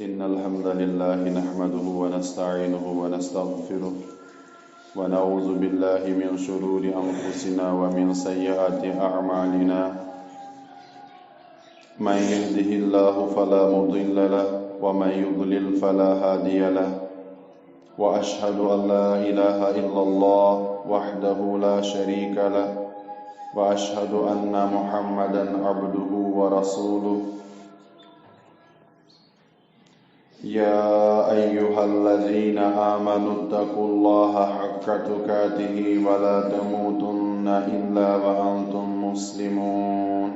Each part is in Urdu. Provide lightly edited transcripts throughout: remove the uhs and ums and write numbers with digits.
إن الحمد لله نحمده ونستعينه ونستغفره ونعوذ بالله من شرور أنفسنا ومن سيئات أعمالنا من يهده الله فلا مضل له ومن يضلل فلا هادي له وأشهد أن لا إله إلا الله وحده لا شريك له وأشهد أن محمدا عبده ورسوله يا أيها الذين آمنوا اتقوا الله حق تقاته ولا تموتن إلا وأنتم مسلمون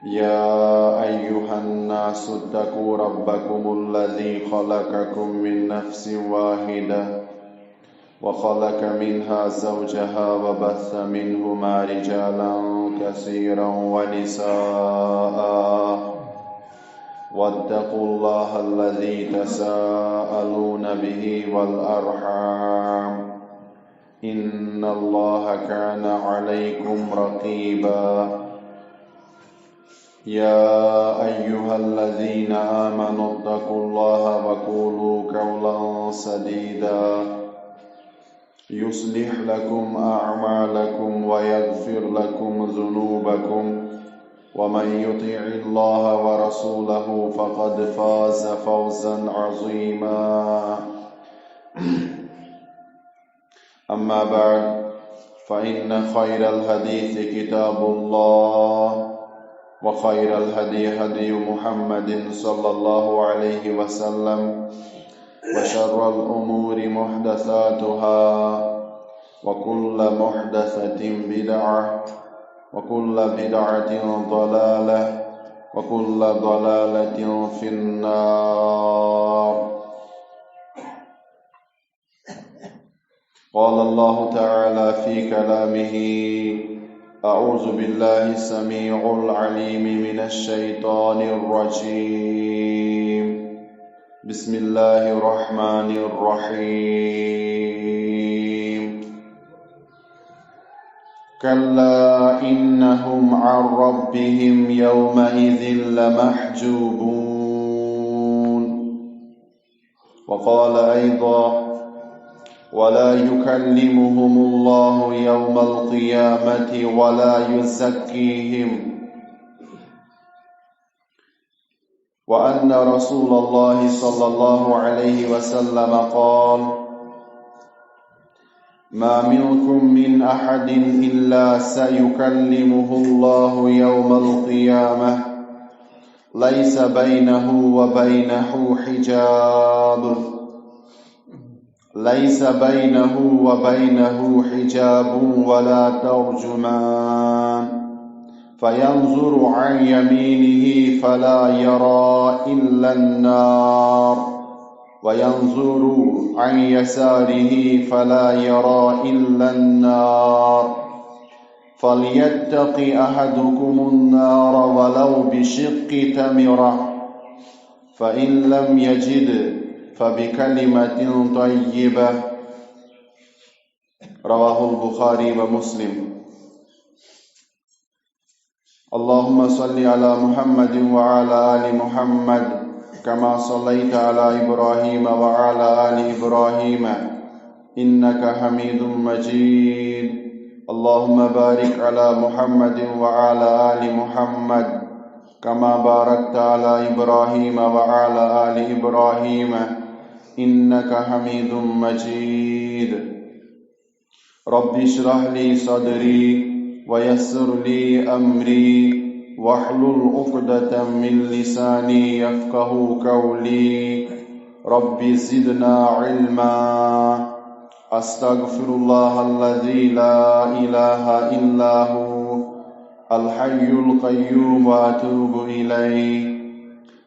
يا أيها الناس اتقوا ربكم الذي خلقكم من نفس واحدة وخلق منها زوجها وبث منهما رجالا كثيرا ونساء واتقوا الله الذي تساءلون به والأرحام إن الله كان عليكم رقيبا يا أيها الذين آمنوا اتقوا الله وقولوا قولا سديدا يصلح لكم أعمالكم ويغفر لكم ذنوبكم ومن يطع الله ورسوله فقد فاز فوزا عظيما أما بعد فإن خير الحديث كتاب الله وخير الهدي هدي محمد صلى الله عليه وسلم وشر الأمور محدثاتها وكل محدثة بدعة وكل بدعة ضلالة وكل ضلالة في النار قال الله تعالى في كلامه أعوذ بالله السميع العليم من الشيطان الرجيم بسم الله الرحمن الرحيم كلا إنهم عن ربهم يومئذ لمحجوبون وقال أيضا ولا يكلمهم الله يوم القيامة ولا يزكيهم وأن رسول الله صلى الله عليه وسلم قال ما منكم من أحد إلا سيكلمه الله يوم القيامة ليس بينه وبينه حجاب ليس بينه وبينه حجاب ولا ترجمان فينظر عن يمينه فلا يرى إلا النار وينظر عن يساره فلا يرى إلا النار فليتق أحدكم النار ولو بشق تمرة فإن لم يجد فبكلمة طيبة رواه البخاري ومسلم اللهم صل على محمد وعلى آل محمد كما صليت على إبراهيم وعلى آل إبراهيم إنك حميد مجيد اللهم بارك على محمد وعلى آل محمد كما باركت على إبراهيم وعلى آل إبراهيم إنك حميد مجيد رب اشرح لي صدري ويسر لي أمري واحلل عقدة من لساني يفقه قولي رب زدنا علما أستغفر الله الذي لا إله إلا هو الحي القيوم وأتوب إليه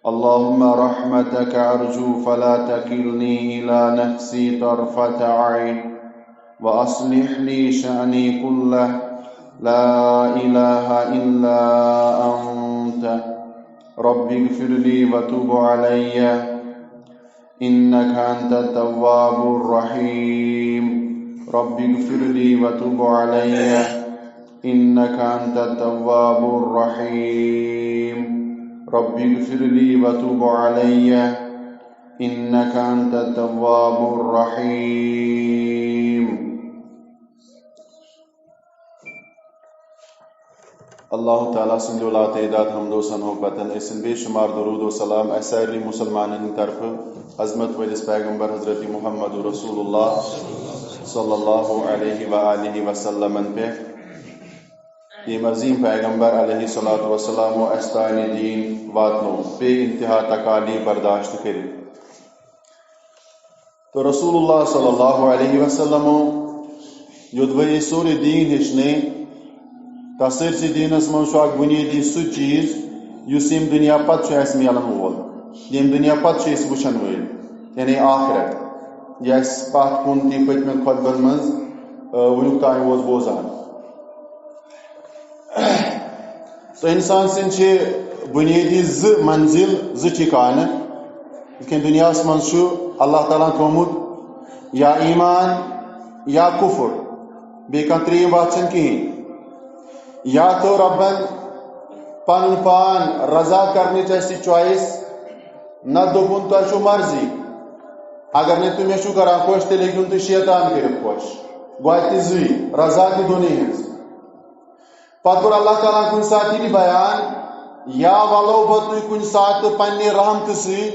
اللهم رحمتك أرجو فلا تكلني إلى نفسي طرفة عين وأصلح لي شأني كله لا إله إلا أنت رب اغفر لي وتب علي إنك أنت التواب الرحيم رب اغفر لي وتب علي إنك أنت التواب الرحيم رب اغفر لي وتب علي إنك أنت التواب الرحيم. اللہ تعالیٰ سند لا تعداد حمد و ثنا پتن اسن بے شمار درود و سلام سارے مسلمانن طرف عظمت ولس پیغمبر حضرت محمد رسول اللہ صلی اللہ علیہ وآلہ وسلم پہ یہ عظیم پیغمبر علیہ الصلوۃ والسلام و استان دین واتنو بے انتہا تکالیف برداشت کری تو رسول اللہ صلی اللہ علیہ وسلم یودوی سور دین ہچنے تسر سے دینس من بنیادی سہ چیز اس یم دنیا پتہ ملن وول یم دنیا پتہ وچن ول یعنی آخرت یہ پت کن تی پتمن خطبن من ونیک تام بوزان تو انسان سن بنیادی منزل ٹھکانہ یتھ دنیا من اللہ تعالیٰ تھومت یا ایمان یا کفر بیٚیہِ کانٛہہ ترٛیٚیِم وَتھ چھنہٕ کِہیٖنۍ یا تو ربن پن پان رضا کرنے چاہیے چوائس نہ دپن تہ مرضی اگر نے تم چھو کران خوش تیل ہوں تھی شیطان کرت خوش گوہ زی رضا تہ دونی ہز پتہ کور اللہ تعالیٰ کن سات یہ بیان یا ولو بہ تھی کن سات پنہ رحمت سی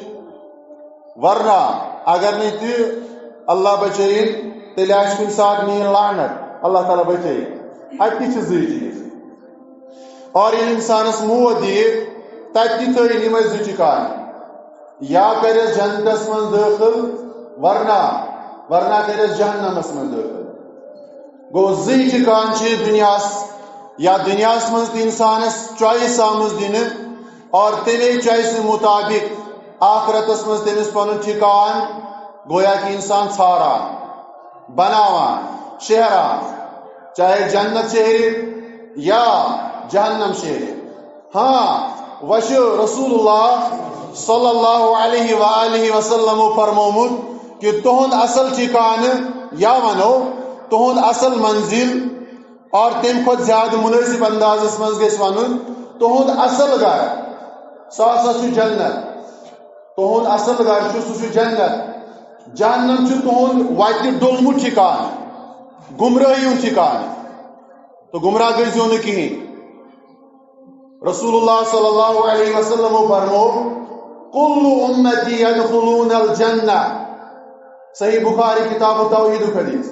ورنہ اگر نے تہ اللہ بچائن تیل آس کن سات میری لعنت اللہ تعالیٰ بچائن اتہ چھ زی چیز اور یہ انسانس موت دی تت تھی یم زٕ ٹھکان یا کرس جنتس من داخل ورنہ کرس جہنمس من داخل گو زی ٹھکان دنیاس یا دنیاس من انسانس چوائس آمز دن اور تمے چوائس مطابق آخرتس من تمس پن ٹھکان گویا کہ انسان ژھاران بناوان شہران چاہے جنت شہر یا جہنم شہر ہاں وش رسول اللہ صلی اللہ علیہ وآلہ وسلم فرمومت کہ تہند اصل ٹھکان یا ونو تہند اصل منزل اور تم کھت زیادہ مناسب اندازس من گژھِ ونن تہند اصل گھر سہ جنت تہند اصل گھر سہ جنت جہنم تہند وتہ ڈولمت ٹھکان گمراہی ہند ٹھکان تو گمراہ گژھو نہ کہین رسول اللہ صلی اللہ علیہ وسلم فرمو کل امتی یدخلون الجنہ صحیح بخاری کتاب التوحید حدیث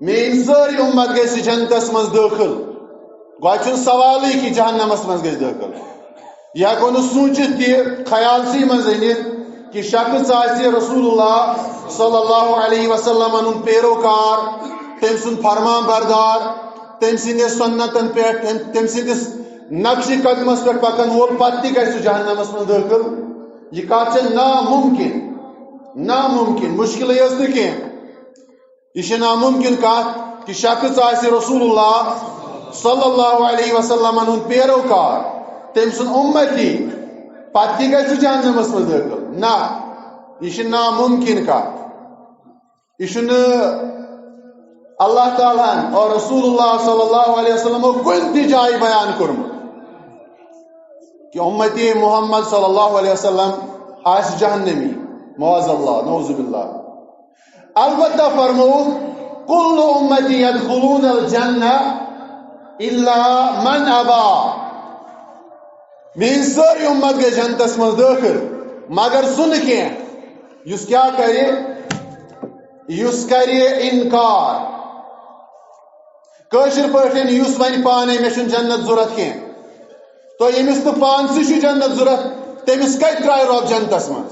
میری ساری امت گژھِ جنتس من داخل گویا چھُنہٕ سوالٕے کہ جہنمس من گژھِ داخل یہ ہیٚکو نہٕ سوٗنٛچِتھ تہِ خیالسٕے منٛز أنِتھ کہ شخص آسہِ رسول اللہ صلی اللہ علیہ وسلم ہُنٛد پیروکار تٔمۍ سُنٛد فرمان بردار تٔمۍ سٕنٛدِس سنتن پٮ۪ٹھ تٔمۍ سٕنٛدِس نقش قدمس پہ پکن وول پتہ گژھِ جہنمس من داخل یہ کت ناممکن مشکل یس نا کی یہ ناممکن کت کہ شخص آسہِ رسول اللہ صلی اللہ علیہ وسلم ہُنٛد پیروکار تٔمۍ سُنٛد اُمتی پتہ گژھِ جہنمس من داخل نہ یہ ناممکن کت یہ اللہ تعالیٰ اور رسول اللہ صلی اللہ علیہ وسلم کن تہ جائے بیان کورمت کہ امتی محمد صلی اللہ علیہ وسلم آس جہنمی معاذ اللہ نعوذ باللہ البتہ فرمو کل امتی یدخلون الجنہ الا من ابا میری ساری امت گئی جنتس من داخل مگر سن کی یس کیا کرے انکار کاشر پاٹھن یس ون پانے میں جنت ضرورت کی تو یمس تو پانسی جنت ضرورت تمس کت ترائے رب جنتس من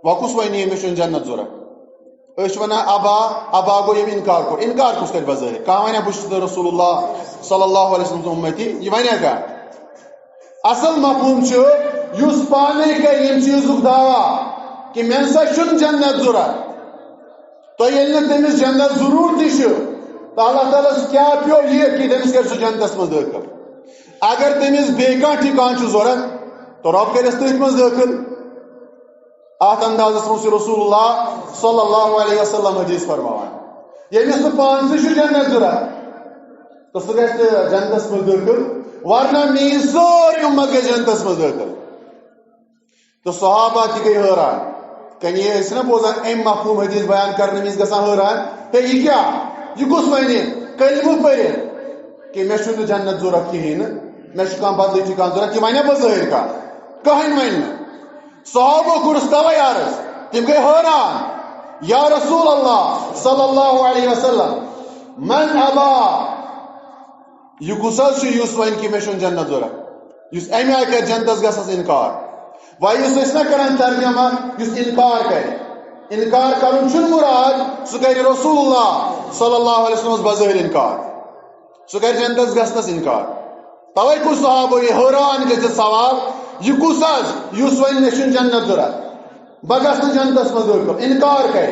وکس ون یمس جنت ضرورت ونان ابا گو یم انکار کور انکار کس کر بظاہر کھانا ونیا بہت رسول اللہ صلی اللہ علیہ وسلم امتی یہ ونیا کیا اصل مفہوم اس پانے کر یم چیز دعویٰ کہ میں سا جنت ضرورت تو یل تمس جنت ضرور تہ تو اللہ تعالیٰ کیا پیو یہ کہ تمس کر سہ جنتس من داخل اگر تمس بیٚیہِ کانٛہہ ٹھکان ضرورت تو رب کرس تٔتھۍ منٛز داخل ات اندازس من رسول اللہ صلی اللہ علیہ وسلم حدیث فرماوان یمس نہٕ پانسٕے چھُ جنت ضرورت تو سہ گژھِ جنتس منٛز دٲخل ورنہ میٲنۍ سٲرٕے اُمت گژھِ جنتس منٛز دٲخل. تو صحابہ تہِ گٔے حٲران. کہیں یہ ٲسۍ نا بوزان اَمہِ مفہوٗم حدیث بیان کرنہٕ وِزِ گژھان حٲران ہے یہِ کیٛاہ یہِ کُس وَنہِ کلمہٕ پٔرِتھ کہ مےٚ چھُنہٕ جنت ضوٚرتھ کِہیٖنۍ نہٕ مےٚ چھُ کانٛہہ بدلٕچی کانٛہہ ضوٚرتھ یہِ وَنیا بظٲہِر کانٛہہ کٕہٕنۍ وَنہِ نہٕ. صحابو کوٚرُس تَوَے عرض تِم گٔے حٲران یا رسول اللہ صلی اللہ علیہ وسلم من ابا یہ کُس حظ چھُ یُس وَنہِ کہِ مےٚ چھُنہٕ جنت ضوٚرتھ یُس اَمہِ آیہِ کرِ جنتس گژھنس اِنکار. وۄنۍ یُس أسۍ نا کران ترجمہ یُس اِنکار کرِ اِنکار کرُن چھُنہٕ مُراد سُہ کرِ رسول اللہ صلی اللہ علیہ وسلمس بظٲہر اِنکار سُہ کرِ جنتس گژھنس اِنکار. توے کوٚر صحابو یہِ حٲران گٔژھِتھ سوال یہِ کُس حظ یُس وَنہِ مےٚ چھُنہٕ جنت ضوٚرتھ بہٕ گژھٕ نہٕ جنتس منٛز دٲخل اِنکار کرِ.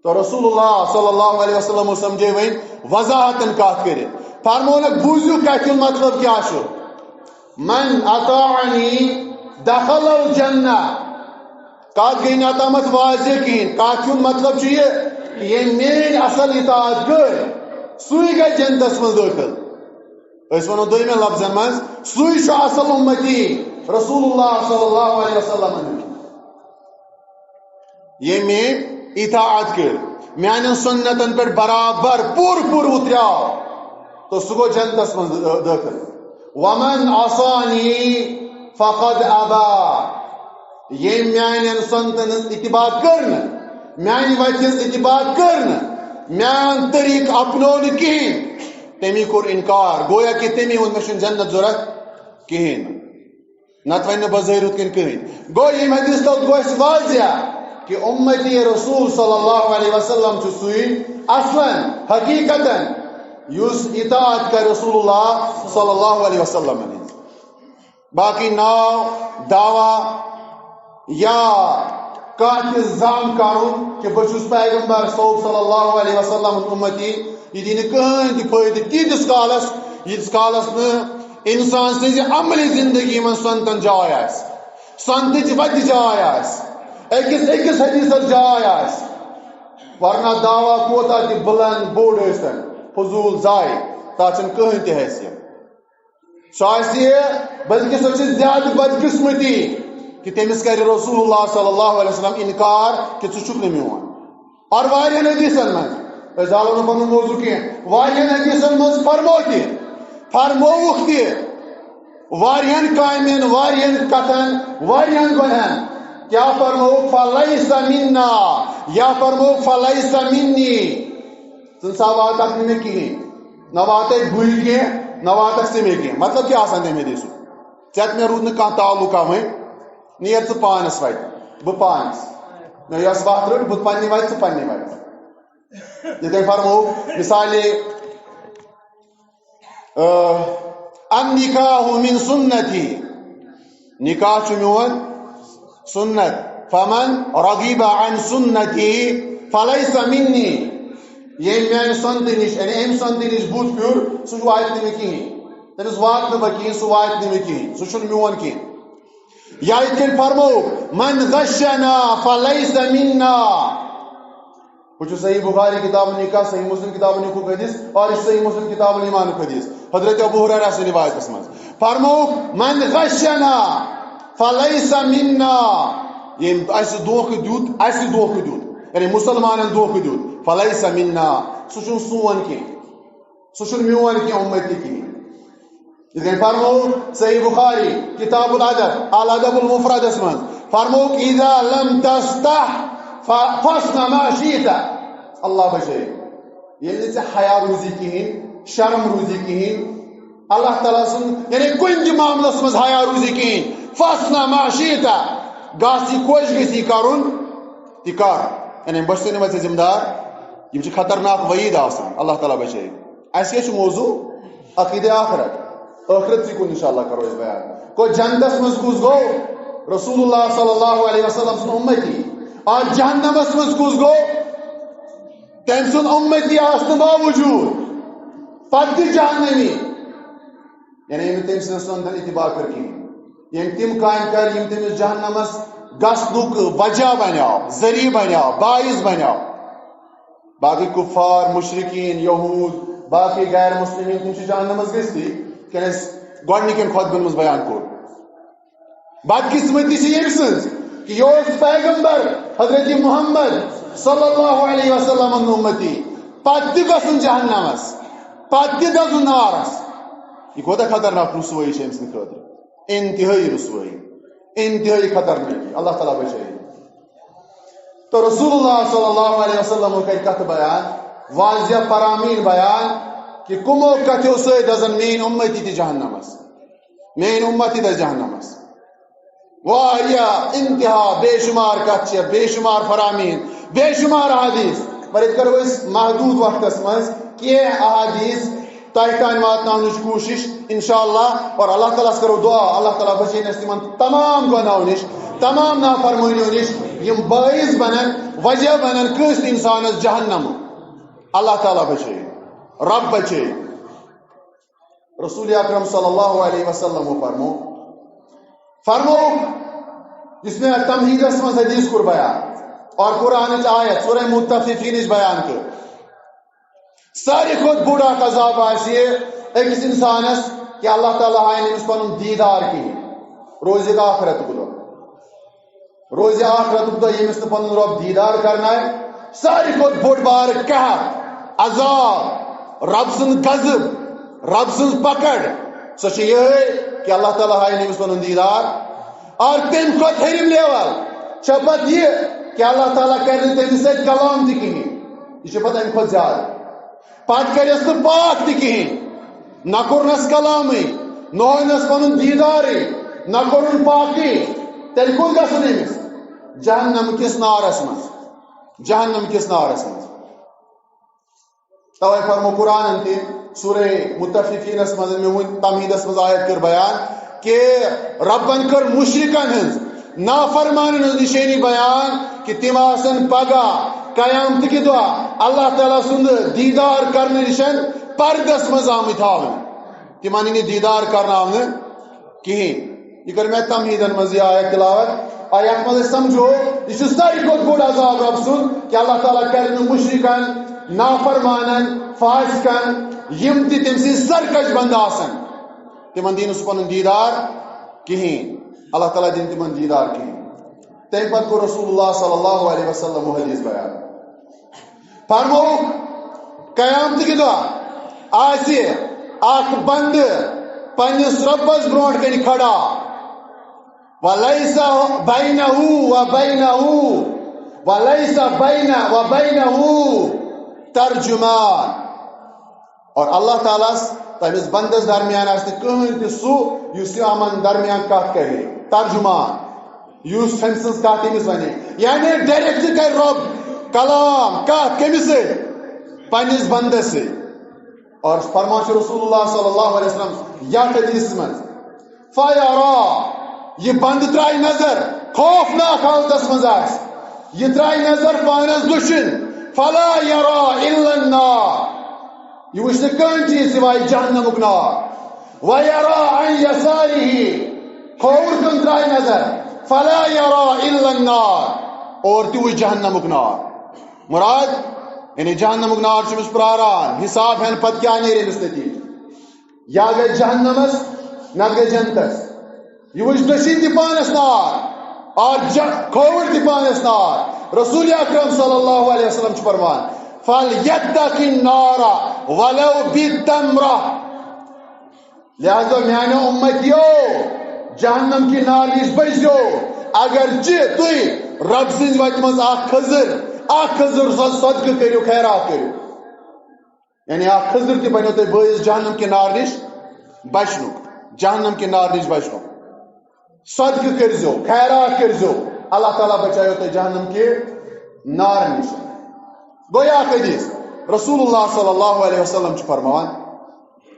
تو رسول اللہ صلی اللہ علیہ وسلم سمجھے وۄنۍ وضاحتن کتھ کٔرِتھ فرمونکھ بوٗزِو کتھ ہُنٛد مطلب کیٛاہ چھُ من اطاعنی دخل الجنہ. کتھ گٔے نہٕ اوٚتامتھ واضح کِہیٖنۍ کتھ ہُنٛد مطلب چھُ یہِ کہِ ییٚمۍ میٲنۍ اصل اطاعت کٔر سُے گژھِ جنتس منٛز دٲخل. أسۍ وَنو دوٚیمٮ۪ن لفظن منٛز سُے چھُ اصل اُمتی رسول اللہ صلی اللہ علیہ وسلم ییٚمۍ میٲنۍ اطاعت کٔر میانٮ۪ن سُنتن پٮ۪ٹھ برابر پوٗرٕ پوٗرٕ وُتریٛاو تو سُہ گوٚو جنتس منٛز دٲخل. ومن عصانی فقد ابا ییٚمۍ میانٮ۪ن سنتن ہٕنٛز اتباع کٔر نہٕ میانہِ وتہِ ہٕنٛز اتباع کٔر نہٕ میون طریٖقہٕ اپنوو نہٕ کِہیٖنۍ تٔمی کوٚر اِنکار گویا کہِ تٔمی ووٚن مےٚ چھُنہٕ جنت ضوٚرتھ کِہیٖنۍ نہٕ نتہٕ وَنہِ نہٕ بظٲہر ہُتھ کٔنۍ کٕہٕنۍ. گوٚو ییٚمہِ حدیث تل گوٚو اَسہِ واضح کہ امتی رسول صلی اللہ علیہ وسلم چھُ سُے اصلاً حقیقتاً یُس اطاعت کرِ رسول اللہ صلی اللہ علیہ وسلم ہٕنٛز. باقی ناو دعویٰ یا کانٛہہ تہِ زام کرُن کہ بہٕ چھُس پیغمبر صوب صلی اللہ علیہ وسلم ہُنٛد اُمتی یہِ دی نہٕ کٕہٕنۍ تہِ فٲیدٕ تیٖتِس کالس نہٕ اِنسان سٕنٛزِ عملی زندگی منٛز سنتن جاے آسہِ سنتٕچ وتہِ جاے آسہِ أکِس حدیثس جاے آسہِ ورنہ دعویٰ کوتاہ تہِ بلند بوٚڑ ٲسِتن فضوٗل ضایع تتھ چھنہٕ کٕہٕنۍ تہِ حیثیت. سُہ آسہِ بلکہِ سۄ چھِ زیادٕ بدقسمتی کہ تٔمِس کرِ رسول اللہ صلی اللہ علیہ وسلم اِنکار کہ ژٕ چھُکھ نہٕ میون. اور واریاہن حدیثن منٛز أسۍ زالو نہٕ پنُن موضوٗع کینٛہہ واریاہن حدیثن منٛز فرمووُکھ تہِ واریاہن کامٮ۪ن واریاہن کتھن واریاہن گۄنہن کیا فرمووُکھ فلیس منا یا فرمووُکھ فلیس منی ژٕ نسا واتکھ نہٕ مےٚ کِہیٖنۍ نہ واتَے بٕے کینٛہہ نہ واتکھ ژٕ مےٚ کینٛہہ مطلب کیٛاہ آسان تمہِ حدیثُک ژےٚ مےٚ روٗد نہٕ کانٛہہ تعلقہ وۄنۍ نیر ژٕ پانس وتہِ بہٕ پانس مےٚ یۄس وتھ رٔٹ بہٕ پننہِ وتہِ ژٕ پننہِ وتہِ. یِتھٕ کٔنۍ فرمووُکھ مثالے النکاح من سنتی نکاح چھُ میون سنت فمن رغب عن سنتی فلیس منی ییٚمۍ میانہِ سنتہٕ نِش یعنی اَمہِ سنتہٕ نِش بُتھ پھیوٗر سُہ واتہِ نہٕ مےٚ کِہیٖنۍ تٔمِس واتہٕ نہٕ بہٕ کِہیٖنۍ سُہ واتہِ نہٕ مےٚ کِہیٖنۍ سُہ چھُنہٕ میون کِہیٖنۍ. یا یِتھ کٔنۍ فرمووُکھ من غشنا فلیس منا وہ چھُ صحیح بخاری کتاب النکاح صحیح مسلم کتاب النکاح حدیث اور یہ صحیح مسلم کتاب الایمان حدیث حضرت ابو ہریرہ سے روایتس منٛز فرمووُکھ من غشنا فلیس منا ییٚمۍ اَسہِ دھوکہٕ دیُت یعنی مسلمانن دھوکہٕ دیُت فلیس منا سُہ چھُنہٕ سون کینٛہہ سُہ چھُنہٕ میون کینٛہہ اُمتی کینٛہہ. یِتھ کٔنۍ فرمووُکھ صحیح بخاری کتاب الادب الادب المفردس منٛز فرمووُکھ اذا لم تستح فاصنع ما شئت اللہ بچٲیِن ییٚلہِ نہٕ ژےٚ حیا روٗزی کِہیٖنۍ شرم روٗزی کِہیٖنۍ اللہ تعالیٰ سُنٛد یعنی کُنہِ تہِ معاملس منٛز حیا روٗزی کِہیٖنۍ فاصنع ما شئت گژھ یہِ خۄش گژھی کرُن تہِ کر یعنی بہٕ چھُسے نہٕ وۄنۍ ژےٚ ذمہٕ دار یِم چھِ خطرناک وعیٖد آسان اللہ تعالیٰ بچٲیِن. اَسہِ کیٛاہ چھُ موضوٗع عقیٖدے ٲخرتسٕے کُن انشاء اللہ کرو أسۍ بیان. گوٚو جنتس منٛز کُس گوٚو رسول اللہ صلی اللہ علیہ وسلم سُنٛد اُمتی اور جہنمس منٛز کُس گوٚو تٔمۍ سُنٛد اُمتی آسنہٕ باوجوٗد پتہٕ تہِ جہنمی یعنی ییٚمۍ تٔمۍ سٕنٛز سنتن اتباع کٔر کِہیٖنۍ ییٚمۍ تِم کامہِ کرِ یِم تٔمِس جہنمس گژھنُک وجہ بنیو ذریعہ بنیو باعث بنیو. باقی کفار مشرقین یہود باقی غیر مسلمین تم جہنم مز گژھتی کہ گۄڈنِکٮ۪ن خطبن مز بیان کوٚر بدقسمتی یہ سن کہ یہ پیغمبر حضرت محمد صلی اللہ علیہ وسلم امتی پتہ گھن جہنمس پتہ دزن نارس یہ کوتاہ خطرناک رسوائی ہے أمۍ سٕنٛدِ خٲطرٕ انتہائی رسوائی انتہائی خطرناک اللہ تعالیٰ بچائے تو رسول اللہ صلی اللہ علیہ وسلم کر کت بیان واضح فرامین بیان کہ کمو کتھو سۭتۍ دزن میٲنۍ امتی تہِ جہنمس میٲنۍ امتی دز جہنمس واریاہ انتہا بے شمار کت بے شمار فرامین بے شمار احادیث پر ات کرو اس محدود وقت مز کینٛہہ احادیث تہ تان واتناونٕچ کوشش انشاءاللہ اور اللہ تعالیٰ کرو دعا اللہ تعالیٰ بچین اس تمن تمام گناہو نش تمام نافرمانیو نش یم باعث بنن وجہ بنن کس انسانس جہنم اللہ تعالیٰ بچے رب بچے رسول اکرم صلی اللہ علیہ وسلم فرمو جس میں تمہیدس مز حدیث کور بیان اور قرآن آیت سورہ مطففین بیان کر ساری خود بوڑھا عذاب آسی اکس انسانس کہ اللہ تعالیٰ ہائے نمس پن دیدار کہین روز آخرت دہ روز آخرت دہ یمس پن رب دیدار کرنا ہے ساری خود بوڑ بار قہر عذاب رب سن غضب رب سن پکڑ سو یہ کہ اللہ تعالیٰ ہائے نمس پن دیدار اور تم خود ہرم لیول پت یہ کہ اللہ تعالیٰ کر تمس سۭتۍ کلام تہ کہین یہ پتہ امہ کھۄتہٕ زیادٕ پتہ کرس نہ پاک تہ کہین نہ کورنس کلامی نہ ہونس پن دیداری نہ کورن پاکی تیل کت گھن امس جہنم کس نارس مز جہنم کس نارس مز توے فرمو قرآن تہ سورہ مطففینس مز میں ون تمہیدس مز آیت کر بیان کہ ربن کر مشرکن ہنز نافرمانن ہنز نشانی بیان کہ تم آسن پگاہ قیامت کہ دہ اللہ تعالیٰ سند دیدار کرنے نشن پردس مز آمت ہاؤن تمن دیدار کرنا کہین یہ کر میں تمہیدن مز یہ آیت تلاوت اور یت مز سمجھو یہ ساری کھت بوڑ عذاب رب سن کہ اللہ تعالیٰ کر مشرکن نافرمانن فاسقن یم تہ تم سی سرکش بند آسن تمن دینس پن دیدار کہین اللہ تعالیٰ دین تمن دیدار کہین تم پتہ کو رسول اللہ صلی اللہ علیہ وسلم حدیث بیان فرمو قیامت کہ دہ آسی اخ بند پنس ربس برونٹ کن کھڑا ولیس بین ترجمان اور اللہ تعالیٰ تمس بندس درمیان کہین تہ سہ اس امن درمیان کت کرے ترجمان یس تم سن کت امس ون یعنی ڈائریکٹ کر رب کلام کت کمس پنس بندس سے اور فرمان رسول اللہ صلی اللہ علیہ وسلم یا حدیث من فیرا یہ بند ترائی نظر خوفناک حالتس مز یہ ترائی نظر پانس دشن فلا یرا الا النار یہ وچھ کہن چیز سوائے جہنمک نار ویرا عن یسارہ کھوور کن ترائی نظر فلا یرا الا النار اور تہ وچھ جہنمک نار مراد یعنی جہنمک نار چمس پراران حساب ہن پت کیا نیرے اس نتیجہ یا گئے جہنمس نہ گئے جنتس یہ وچھ دشین تہ پانس نار اور کھوور تہ پانس نار رسول اکرم صلی اللہ علیہ وسلم چھ فرمان فَلْيَتَّقِ النَّارَ وَلَوْ بِالتَّمْرَةِ لہذا میانو امتیو جہنم کی نار نش بچو اگرچہ تھی رب سند وتہ مز خضر صدقہ کرو خیرات کرو یعنی خضر تہ بنو تہ باعث جہنم کی نار نش بچنک جہنم کی نار نش بچنک صدقہ کرزو خیرات کرزو اللہ تعالیٰ بچائیو تہ جہنم کی نار نش گویا حدیث رسول اللہ صلی اللہ علیہ وسلم چھ فرمان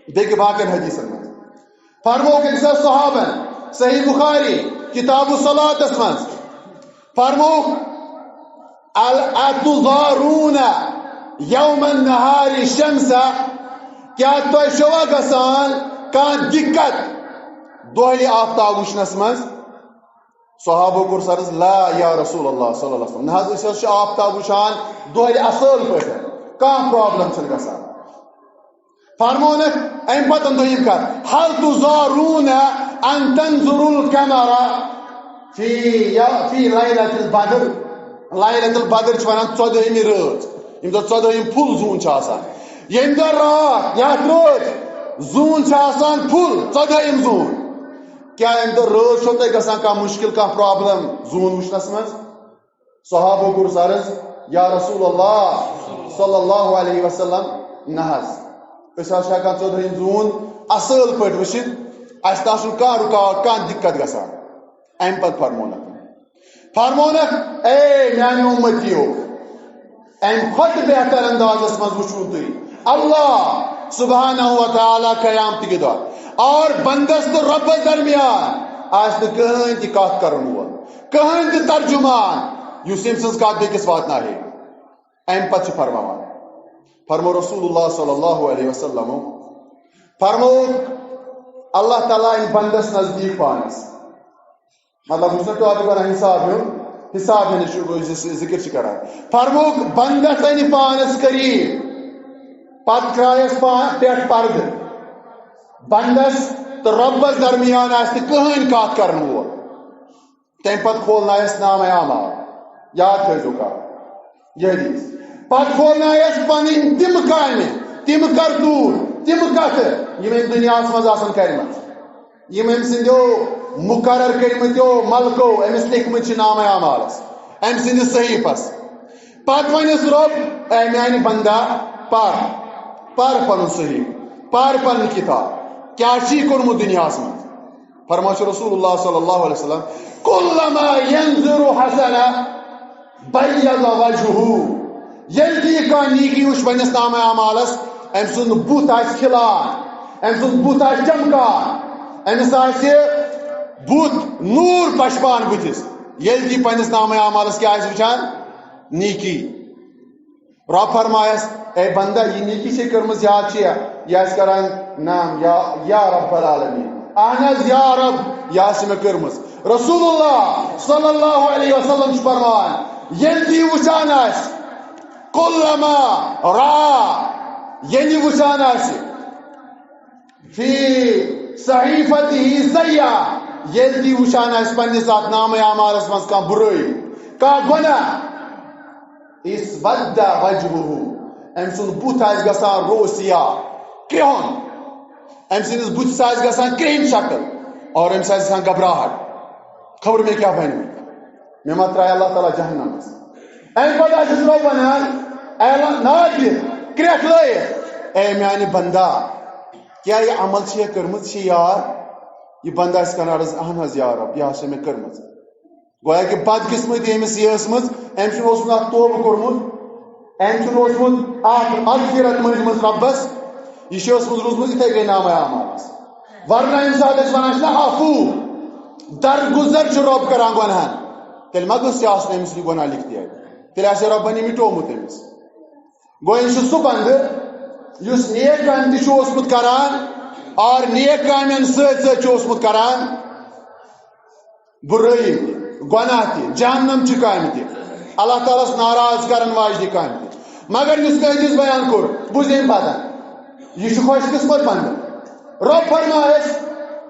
دیکھ باقی حدیث میں فرمو کہ صحابہ صحیح بخاری کتاب الصلاۃ اسمن فرمو اتظارون یوم النہار الشمس کیا تو شوا گسان کان دقت دہلی آفتاب وچھنس مز صحابہ کور سرز لا یا رسول اللہ صلی اللہ علیہ وسلم نہ اس آفتاب وچھان دہلی اصل پہ کان پرابلم چھ گسان فرمونک ام پتن دویم کر هل تزارون ان تنظروا القمر فی لیلۃ البدر. لیلۃ البدر چھ ونان 14 رات یم دہ 14 پھل زون چھ آسان یم دہ رات یتھ رات زون چھ آسان پھل 14 زون. کیا ام دہ رات چھو تہ گژھان کانٛہہ مشکل کانٛہہ پرابلم زون وچھنس منٛز؟ صحابو کوٚرُس عرض یا رسول اللہ صلی اللہ علیہ وسلم نہ حظ أسۍ حظ چھِ ہٮ۪کان 14 زون اصل پٲٹھۍ وٕچھِتھ اَسہِ تہ چھُنہٕ کانٛہہ رُکاوٹ کانٛہہ دِقت گژھان. امہِ پتہٕ فرمونکھ اے میانہِ اُمتیو امہِ کھۄتہٕ بہتر اندازس منٛز وٕچھو تُہۍ اللہ سبحانہ و تعالیٰ قیامتٕکہِ دۄہ اور بندس تہٕ رۄبس درمیان آسہِ نہٕ کٕہٕنۍ تہِ کتھ کرن وول کٕہٕنۍ تہِ ترجمان یُس ییٚمہِ سٕنٛز کتھ بیٚکِس واتناوِ. امہِ پتہٕ چھُ فرماوان فرمو رسول اللہ صلی اللہ علیہ وسلم فرمو اللہ تعالیٰ ان بندس نزدیک پانس مطلب اس نے ٹاپک ونان حساب ہنش ذکر کران فرموک بندس ان پانس قریب پت ترایس پٮ۪ٹھ پردٕ بندس تو ربس درمیان آسہِ کٕہٕنۍ کتھ کرن وول تمہِ پتہٕ کھولنایس نامہ اعمال یاد تھٲیزیو کتھ یہ حدیث پتہٕ کھولنایس پنٕنۍ تِم کامہِ تِم کرتوٗت تِم کتھٕ یِم أمۍ دُنیاہس منٛز آسن کرِمژٕ یِم أمۍ سٕنٛدیو مقرر کٔرمٕتیو ملکو أمِس لیکھمٕتۍ چھِ نامہ اعمالس أمۍ سٕنٛدِس صحیفس پتہٕ ونٮ۪س رۄب اے میانہِ بندا پر پنُن صحیح پر پنٕنۍ کتاب کیٛاہ چھُے کوٚرمُت دُنیاہس منٛز. فرماو چھُ رسول اللہ صلی اللہ علیہ وسلم کُلما ینظر حسنہ بیض وجہہ ییٚلہِ تہِ یہِ کانٛہہ نیکی وٕچھ پننِس نامہ اعمالس أمۍ سُنٛد بُتھ آسہِ کھِلان أمۍ سُنٛد بُتھ آسہِ چمکان أمِس آسہِ بُتھ نوٗر پشپان بُتھِس ییٚلہِ تہِ پننِس نامہ اعمالس کیٛاہ آسہِ وٕچھان نیکی. رب فرمایس اے بندہ یہ نیکی چھے کٔرمٕژ یاد چھے یہِ آسہِ کران نام یا رب العالمین اہن حظ یا رب یہِ آسہِ مےٚ کٔرمٕژ. رسول اللہ صلی اللہ علیہ وسلم چھُ فرماوان ییٚلہِ تہِ یہِ وٕچھان آسہِ کُلما ییٚلہِ یہِ وٕچھان آسہِ فی صحیفتہ سیئہ ییٚلہِ تہِ یہِ وٕچھان آسہِ پننِس اتھ نامہ اعمالس منٛز کانٛہہ بُرٲیی کانٛہہ گۄناہ اسود وجہہ أمۍ سُنٛد بُتھ آسہِ گژھان رو سیاہ کرٛہُن أمۍ سٕنٛدِس بُتھِس آسہِ گژھان کرٛہِنۍ شکل اور أمِس آسہِ گژھان گھبراہٹ خبر مےٚ کیٛاہ بنہِ مےٚ ما ترٛایہِ اللہ تعالیٰ جہنمس. امہِ پتہٕ آسٮ۪س رۄب ونان اے اللہ ناد دِتھ کرٛٮ۪کھ لٲیِتھ اے میانہِ بندا کیٛاہ یہِ عمل چھے کٔرمٕژ چھے یاد یہِ بندا آسہِ کران عرض اہن حظ یا رب یہِ ہسا مےٚ کٔرمٕژ. گویا کہ بدقسمتی أمِس یہِ ٲسمٕژ أمۍ چھُنہٕ اوسمُت اکھ توبہٕ کوٚرمُت أمۍ چھُنہٕ اوسمُت اکھ مغفرت مٔنٛجمٕژ رۄبس یہِ چھِ ٲسمٕژ روٗزمٕژ یِتھٕے کٔنۍ نامہ اعمالس. ورنہ ییٚمہِ ساتہٕ أسۍ ونان چھِنہ عفو درگُزر چھُ رۄب کران گۄنہن تیٚلہِ ما گوٚژھ یہِ آسُن أمِس یہِ گۄناہ لیکھتِتھ تیٚلہِ آسہِ رۄبن یہِ مِٹومُت أمِس. گوٚو یہِ چھُ سُہ بندٕ یُس نیک کامہِ تہِ چھُ اوسمُت کران اور نیک کامٮ۪ن سۭتۍ سۭتۍ چھُ اوسمُت کران برٲیی تہِ گۄناہ تہِ جہنم چہِ کامہِ تہِ اللہ تعالیٰ ہس ناراض کرن واجنہِ کامہِ تہِ. مگر یُس مےٚ حدیث بیان کوٚر بوٗزِ اَمہِ پتہٕ یہِ چھُ خۄش قٕسمت بندٕ. رۄب فرمایس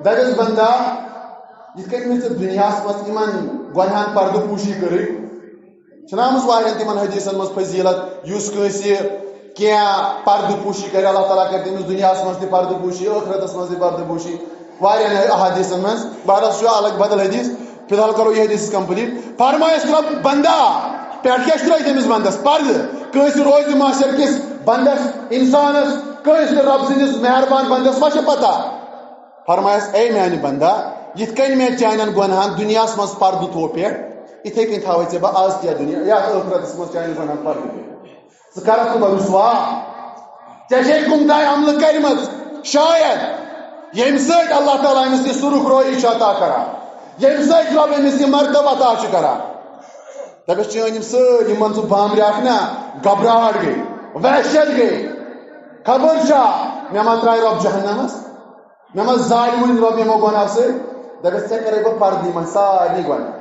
دپٮ۪س بندا یِتھ کٔنۍ مےٚ ژےٚ دُنیاہس منٛز یِمن گۄنہن پردٕ پوٗشی کٔرٕے چھُنہ آمٕژ واریاہن تِمن حدیثن منٛز فضیٖلت یُس کٲنٛسہِ کینٛہہ پردٕ پوٗشی کرِ اللہ تعالیٰ کرِ تٔمِس دُنیاہس منٛز تہِ پردٕ پوٗشی ٲخرتس منٛز تہِ پردٕ پوٗشی واریاہن احادیٖثن منٛز. بہرحال سُہ چھُ الگ بدل حدیث فی الحال کرو یہ حدیث کمپلیٹ. فرمایس رۄب بندا پٮ۪ٹھ کیٛاہ چھُ ترٲیِتھ أمِس بندس پردٕ کٲنٛسہِ روزِ نہٕ معاشر کِس بندس انسانس کٲنٛسہِ تہِ رۄب سٕنٛدِس مہربان بندس ما چھےٚ پتہ. فرمایس اے میانہِ بندا یِتھ کٔنۍ مےٚ چانٮ۪ن گۄنہن دُنیاہس منٛز پردٕ تھوو پٮ۪ٹھ یِتھٕے کٔنۍ تھاوے ژےٚ بہٕ آز تہِ یتھ دُنیا یتھ ٲخرتس منٛز چانٮ۪ن گۄنہن پردٕ پٮ۪ٹھ. ژٕ کرکھ نہٕ بہٕ رُسوا ژےٚ چھے کُنہِ تانۍ عملہٕ کٔرمٕژ شاید ییٚمہِ سۭتۍ اللہ تعالیٰ أمِس یہِ سُرُخ رویی چھُ عطا کران ییٚمہِ سۭتۍ رۄب أمِس یہِ مرتبہٕ عطا چھُ کران. دپٮ۪س چٲنۍ یِم سٲری یِمن ژٕ بامبریاکھ نا گھبراہٹ گٔے وحشت گٔے خبر چھا مےٚ ما ترٛایہِ رۄب جہنمس مےٚ ما زالہِ وُنہِ رۄب یِمو گۄناہ سۭتۍ. دپٮ۪س ژےٚ کرے بہٕ پردٕ یِمن سارنٕے گۄناہ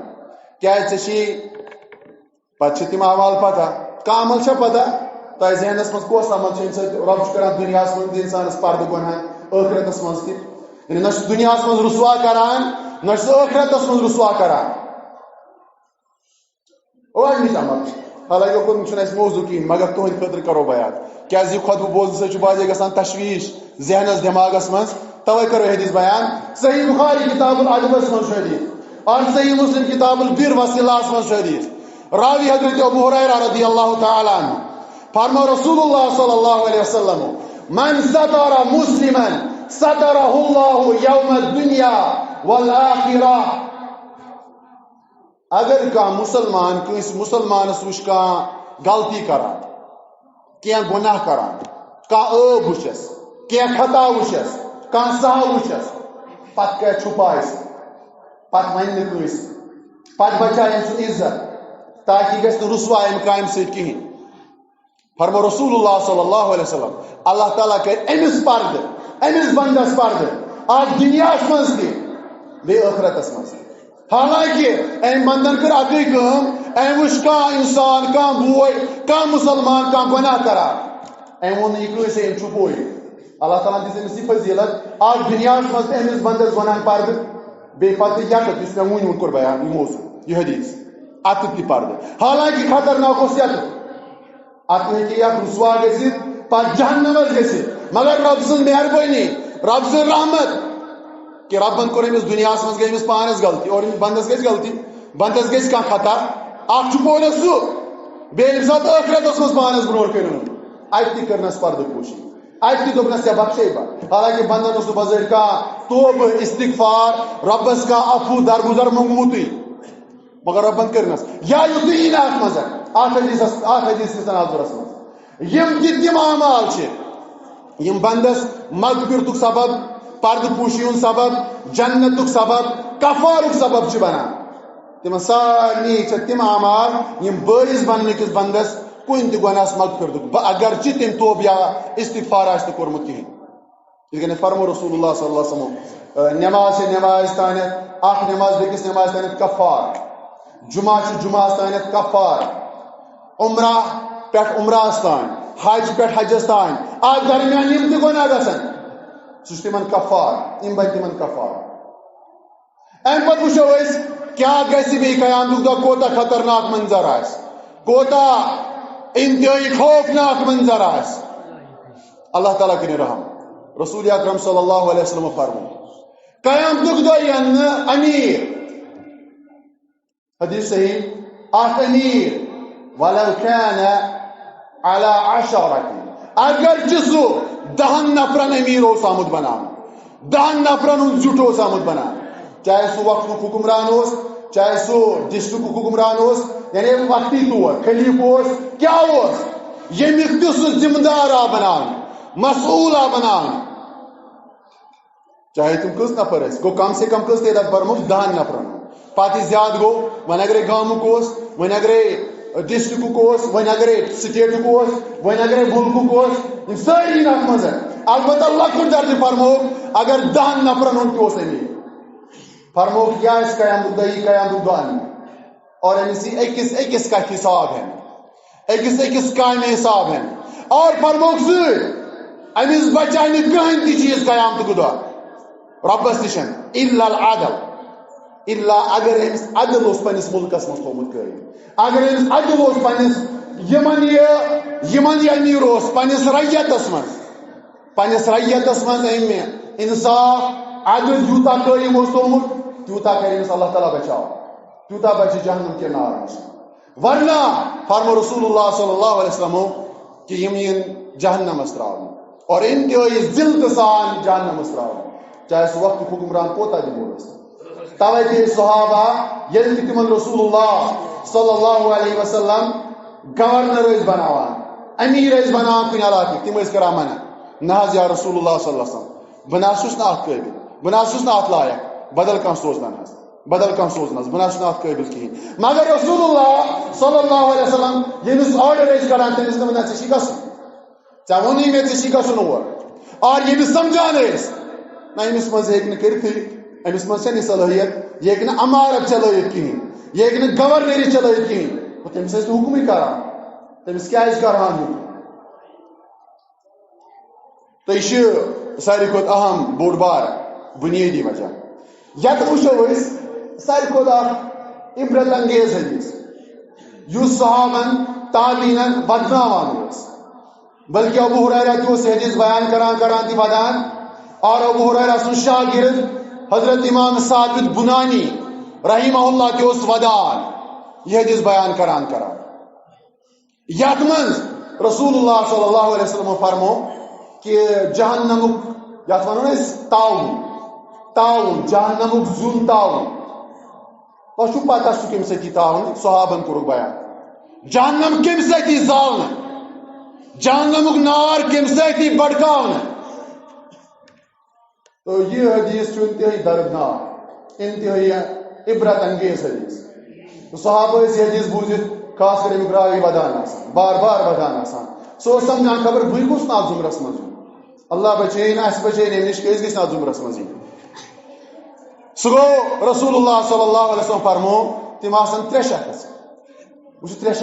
کیٛازِ ژےٚ چھی پتہٕ چھِ تِم اعمال پتہ کانٛہہ عمل چھا پتہ تہ ذہنس مز کس عمل رب کران دنیا من انسانس پردہ گناہ ٲخرتس مز تہ یعنی نہ دنیا من رسوا کران نہ ٲخرتس من رسوا کران گۄڈنِچ عمل حالانکہ اوکن چھُنہٕ اَسہِ موضوع کِہیٖنۍ مگر تُہنٛدِ خٲطرٕ کرو بیان کیازِ یہِ خۄطبہٕ بوزنہٕ سۭتۍ چھُ بعضے گژھان تشویش ذہنس دٮ۪ماغس منٛز توے کرو حدیث بیان صحیح بخاری کتاب الادبس منٛز چھُ حدیث اور صحیح مسلم کتاب البر وصلہس منٛز چھُ حدیث راوی حضرت ابو ہریرہ رضی اللہ تعالی عنہ فرمو رسول اللہ صلی اللہ علیہ وسلم من ستر مسلما سترہ اللہ یوم الدنیا والآخرہ اگر کانٛہہ مسلمان کٲنٛسہِ مسلمانس وٕچھ کانٛہہ غلطی کران کینٛہہ گناہ کران کانٛہہ ٲب وٕچھس کینٛہہ خطا وٕچھس کانٛہہ سہو وٕچھس پتہٕ کرِ چھُپایہِ سُہ پتہٕ ونہِ نہٕ کٲنٛسہِ پتہٕ بچایہِ أمۍ سُنٛد عزت تاکہ یہِ گژھِ نہٕ رسوا امہِ کامہِ سۭتۍ کِہیٖنۍ فرمو رسول اللہ صلی اللہ علیہ وسلم اللہ تعالیٰ کرِ أمِس پردٕ أمِس بندس پردٕ اتھ دُنیاہس منٛز تہِ بیٚیہِ ٲخرتس منٛز تہِ حالانکہ أمۍ بندن کٔر اکٕے کٲم أمۍ وٕچھ کانٛہہ انسان کانٛہہ بوے کانٛہہ مسلمان کانٛہہ گۄناہ کران أمۍ ووٚن نہٕ یہِ کٲنٛسے أمۍ چھُپوو اللہ تعالیٰ دِژ أمِس یہِ فضیٖلت اکھ دُنیاہس منٛز تہِ أمِس بندس بنان پردٕ بیٚیہِ پتہٕ یَتَتھ یُس مےٚ وٕنۍ کوٚر بیان یہِ موضوع یہِ حدیث اتھ تہِ پردٕ حالانکہ خطرناک اوس یَتَتھ اتھ ہیٚکہِ یتھ رسوا گٔژھِتھ پتہٕ جہنمس گٔژھِتھ مگر رۄب سٕنٛز مہربٲنی رۄب سٕنٛز رحمت کہ ربن کوٚر أمِس دُنیاہس منٛز گٔے أمِس پانس غلطی اور أمِس بندس گژھِ غلطی بندس گژھِ کانٛہہ خطا اکھ چھُپونس سُہ بیٚیہِ ییٚمہِ ساتہٕ ٲخرتس منٛز پانس برونٛٹھ کٔرِن اتہِ تہِ کٔرنس پردٕ پوشی اتہِ تہِ دوٚپنس ژےٚ بخشے بہٕ حالانکہ بندن اوس نہٕ بظٲہر کانٛہہ توبہٕ استغفار رۄبس کانٛہہ عفو درگُزر موٚنگمُتٕے مگر رۄبن کٔرنس یا یُتُے یی نہٕ اتھ منٛز اتھ حدیث کِس تناظرس منٛز یِم تہِ تِم اعمال چھِ یِم بندس مغفرتُک سبب پردٕ پوشی ہُنٛد سبب جنتُک سبب کفارُک سبب چھِ بنان تِمن سارنٕے چھِ تِم اعمال یِم بٲرِس بننہٕ کِس بندس کُنہِ تہِ گۄناہس مغفرتُک اگرچہِ تٔمۍ توبہٕ یا استغفار آسہِ نہٕ کوٚرمُت کِہیٖنۍ یِتھ کٔنۍ فرمو رسول اللہ صلی اللہ علیہ وسلم نٮ۪ماز چھِ نٮ۪ماز تانٮ۪تھ اکھ نٮ۪ماز بیٚکِس نٮ۪ماز تانٮ۪تھ کفار جُمعہ چھُ جُمعہس تانٮ۪تھ کفار عمرہ پٮ۪ٹھ عمرہس تانۍ حج پٮ۪ٹھ حجس تانۍ اتھ درمیان یِم تہِ گۄناہ گژھن سُہ چھُ تِمن کفار یِم بنہِ تِمن کفار امہِ پتہٕ وٕچھو أسۍ کیٛاہ گژھِ بیٚیہِ قیامتُک دۄہ کوتاہ خطرناک منظر آسہِ کوتاہ انتہٲیی خوفناک منظر آسہِ اللہ تعالیٰ کٔرِنۍ رحم رسول اکرم صلی اللہ علیہ وسلم فرمو قیامتُک دۄہ یِن نہٕ امیٖر حدیث صحیح اکھ امیٖر ولو كان على عشرة اگرچہِ سُہ 10 نفرن امیر اوس آمُت بناونہٕ 10 نفرن ہُنٛد زیُٹھ اوس آمُت بناونہٕ چاہے سُہ وقتُک حُکمران اوس چاہے سُہ ڈسٹرکُک حُکمران اوس یعنی وقتی طور خلیف اوس کیٛاہ اوس ییٚمیُک تہِ سُہ ذمہٕ دار آو بناونہٕ مسئوٗل آو بناونہٕ چاہے تِم کٔژ نفر ٲسۍ گوٚو کم سے کم کٔژ تعداد پرمُکھ 10 نفرن پتہٕ یہِ زیادٕ گوٚو وۄنۍ اگرے گامُک اوس وۄنۍ اگرے ڈسٹرکُک اوس وۄنۍ اگرے سٹیٹُک اوس وۄنۍ اگرے مُلکُک اوس یِم سٲری یِن اتھ منٛز البتہ لۄکُٹ درجہِ فرموکھ اگر 10 نفرن ہُنٛد تہِ اوس امیٖر فرموکھ یہِ آسہِ قیامتُک دۄہ یی قیامتُک دۄہ اننہٕ اور أمِس یی أکِس أکِس کتھِ حساب ہٮ۪نہٕ أکِس أکِس کامہِ حساب ہٮ۪نہٕ اور فرموکھ سۭتۍ أمِس بچاے نہٕ کٕہٕنۍ تہِ چیٖز قیامتُک دۄہ رۄبس نِش الا العدل الا اگر أمِس عدل اوس پننِس مُلکس منٛز تھوٚومُت قٲیِم اگر أمِس عدل اوس پننِس یِمن یہِ امیٖر اوس پننِس رعیتس منٛز أمۍ انصاف عدل یوٗتاہ قٲیِم اوس تھوٚومُت تیوٗتاہ کرِ أمِس اللہ تعالیٰ بچاو تیوٗتاہ بچہِ جہنم کہِ نار نِش ورنہ فرمو رسول اللہ صلی اللہ علیہ وسلم کہ یِم یِن جہنمس تراونہٕ اور انتہٲیی ذلتہٕ سان جہنمس تراونہٕ چاہے سُہ وقتُک حُکمران کوتاہ تہِ بوٚڑ ٲسۍ توے تہِ ٲسۍ صحابہ ییٚلہِ تہِ تِمن رسول اللہ صلی اللہ علیہ وسلم گورنر ٲسۍ بناوان امیٖر ٲسۍ بناوان کُنہِ علاقٕکۍ تِم ٲسۍ کران منع نہ حظ یا رسول اللہ صلی اللہ علیہ وسلم بہٕ نہ حظ چھُس نہٕ اتھ قٲبِل بہٕ نہ حظ چھُس نہٕ اتھ لایق بدل کانٛہہ سوزنن حظ بدل کانٛہہ سوزنس بہٕ نہ حظ چھُس نہٕ اتھ قٲبِل کِہیٖنۍ مگر رسول اللہ صلی اللہ علیہ وسلم ییٚمِس آرڈر ٲسۍ کران تٔمِس دوٚپ نہ ژےٚ چھی گژھُن ژےٚ ووٚنُے مےٚ ژےٚ چھی گژھُن اور اور ییٚمِس سمجھان ٲسۍ نہ أمِس منٛز ہیٚکہِ نہٕ کٔرِتھٕے أمِس منٛز چھنہٕ یہِ صلٲحیت یہِ ہیٚکہِ نہٕ امارت چلٲیِتھ کِہیٖنۍ یہِ ہیٚکہِ نہٕ گورنری چلٲیِتھ کِہیٖنۍ تٔمِس ٲسۍ نہٕ حُکمٕے کران تٔمِس کیازِ کرہان حُکم تو یہ ساری کھت اہم بوڑ بار بنیادی وجہ یت وچھو ساری کھت عبرت انگیز حدیث اس صحابن تابعین بدناوان بلکہ ابو ہریرہ تہ اس حدیث بیان کران تہ ودان اور ابو ہریرہ سن شاگرد حضرت امام ثابت بنانی رحمہ اللہ تہ اس ودان یہ حدیث بیان کران یت من رسول اللہ صلی اللہ علیہ وسلم فرمو کہ جہنمک یت ونو تعاون جہنمک زون تعاون تہ پتہ سہ کم ستی تعاون صحابن کورک بیان جہنم کم ستی زالن جہنمک نار کم ستی بڑکاون تو یہ حدیث انتہائی دردناک انتہائی عبرت انگیز حدیث تو صحابہ اس حدیث بوزت خاص کر امیک راوی ودان بار بار ودان آسان سو سمجھان خبر بھئی کس نات زمرس مز اللہ بچین اس بچین امنش کس گس نات زمرس مز سو گو رسول اللہ صلی اللہ علیہ وسلم فرمو تم آسان ترے شخص وہ ترے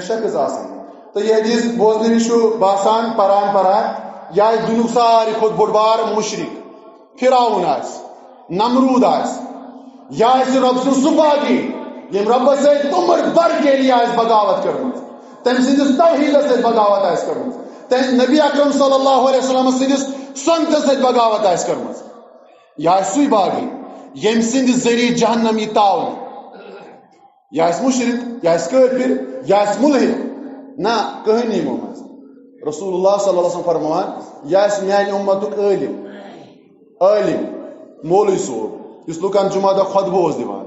شخص آسان تو یہ حدیث بوزن نش باسان پران یا دنیک ساری کھت بوڑ بار مشرک فرعون آس نمرود آس یا رب سن سہ باغی یم رب ست تمر بر کے لیے بغاوت کرم تم سندس توحید ست بغاوت کرم تم نبی اکرم صلی اللہ علیہ وسلم سندس سنت ست بغاوت کرم یہ سہ باغی یم سند ذریعہ جہنم یہ تعاون یہ مشرک یہ کافر یہ ملحد نہ کہانی مز رسول اللہ صلی اللہ علیہ وسلم فرمان یہ میانہ امتک عالم مولوی صوب اس لکن جمعہ دہ خطبہ دیوان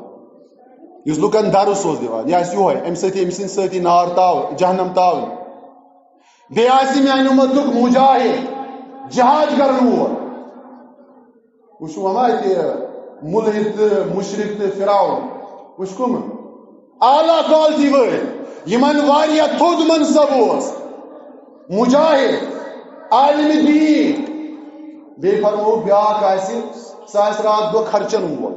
اس لکن درس دیوان یہ یہ ام سند ستی نار تعاون جہنم تعاون بیٚیہِ میانہ امتک مجاہد جہاد کرن وول وچھو اما ملحد تو مشرک تو فرعون وچھ کم اعلیٰ کالٹی ول یمن واریاہ تھوٚد منصب اوس مجاہد عالم دین بیٚیہِ فرمو بیاکھ آسہِ سہ رات دہ خرچن وول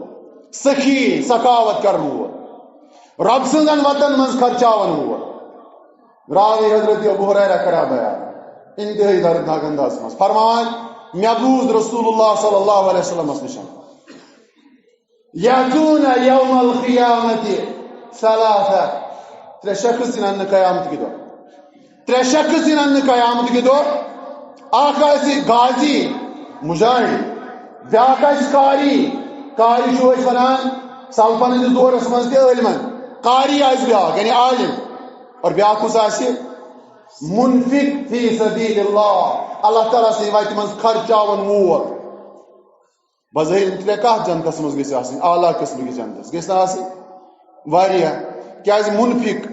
سخی سخاوت کرن وول رب سندن وطن مز خرچاون وول راوی حضرت ابو ہریرہ کرا بیان انتہائی دردناک انداز مز فرمان مے بوز رسول اللہ صلی اللہ علیہ وسلم نشان یاتون یوم القیامت ثلاثہ ترے شخص ان قیامت کی قیامت کی دو اخ غازی مجاہد بیاکھ قاری چھو ونان سلفن ہندس دورس مز تہ عالمن قاری بیاکھ یعنی عالم اور بیاکھ کس منفق فی سبیل اللہ تعالیٰ سی وتہ مز خرچاون وول بظاہر تیلے کتھ جنتس مز گژھِ آسٕنۍ اعلیٰ قسمٕکِس جنتس گژھِ نہ آسٕنۍ واریاہ کیازِ منفق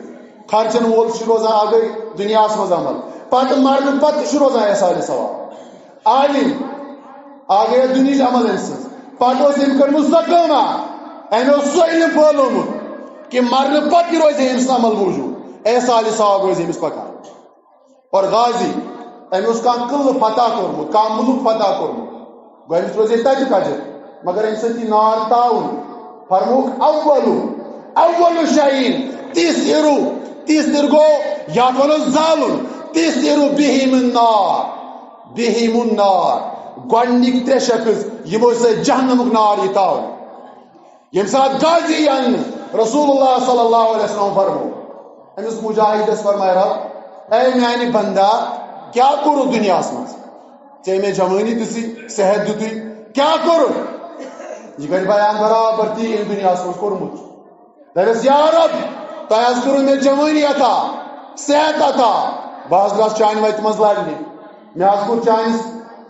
خرچن وول روزان اگے دنیا مز عمل پتہ مرن پتہ روزان احسان ثواب عالم آگے دنیا عمل پتہ ام کرم سہ کما ام سہ علم پھولومت کہ مرن پتہ روز امس عمل موجود احسان ثواب روز امس پکان اور غازی امس کھانا قلعہ فتح کورمت کھانا ملک فتح کورمت گو امس روزے تتہ اجر مگر ام سۭتۍ نار تعاون فرموک اول شعین تیس گو یا ونو زالن تیس بہیم النار گۄڈنِکۍ ترے شخص یمو سۭتۍ جہنمک نار یہ تعاون یم سات غازی ان رسول اللہ صلی اللہ علیہ وسلم فرمو امس مجاہدس فرمائے رب اے میانہ بندہ کیا کرو دنیا مز ژے مے جوانی دسی صحت دتُے کیا کرو یہ کر بیان برابر تی ان دنیا مز کورمت دپس یا رب تہ حظ کرو مے جوانی عطا صحت عطا بہ حظ درٛاس چانہِ وتہِ منٛز لڑنہِ مے حظ کوٚر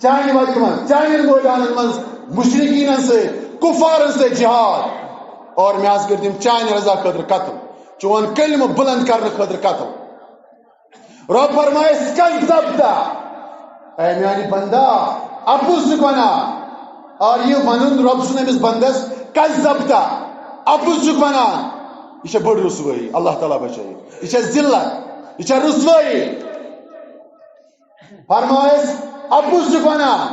چانہِ وتہِ منٛز چانٮ۪ن مٲدانن منٛز مشرقیٖنن سۭتۍ کفارن سۭتۍ جہاد اور مے حظ کٔرۍ تِم چانہِ رضا خٲطرٕ قتل چون کلمہ بلند کرنہٕ خٲطرٕ قتل رب فرمایس کل ضبطہ اے میانہِ بندہ اپُز چھُکھ ونان اور یہ ونُن رب سُنٛد أمِس بندس کل ضبطہ اپُز چھُکھ ونان یہ بڑ رسوٲیی اللہ تعالیٰ بچٲیِن یہ ذلت یہ رسوٲیی فرمایس اپُز چھُکھ ونان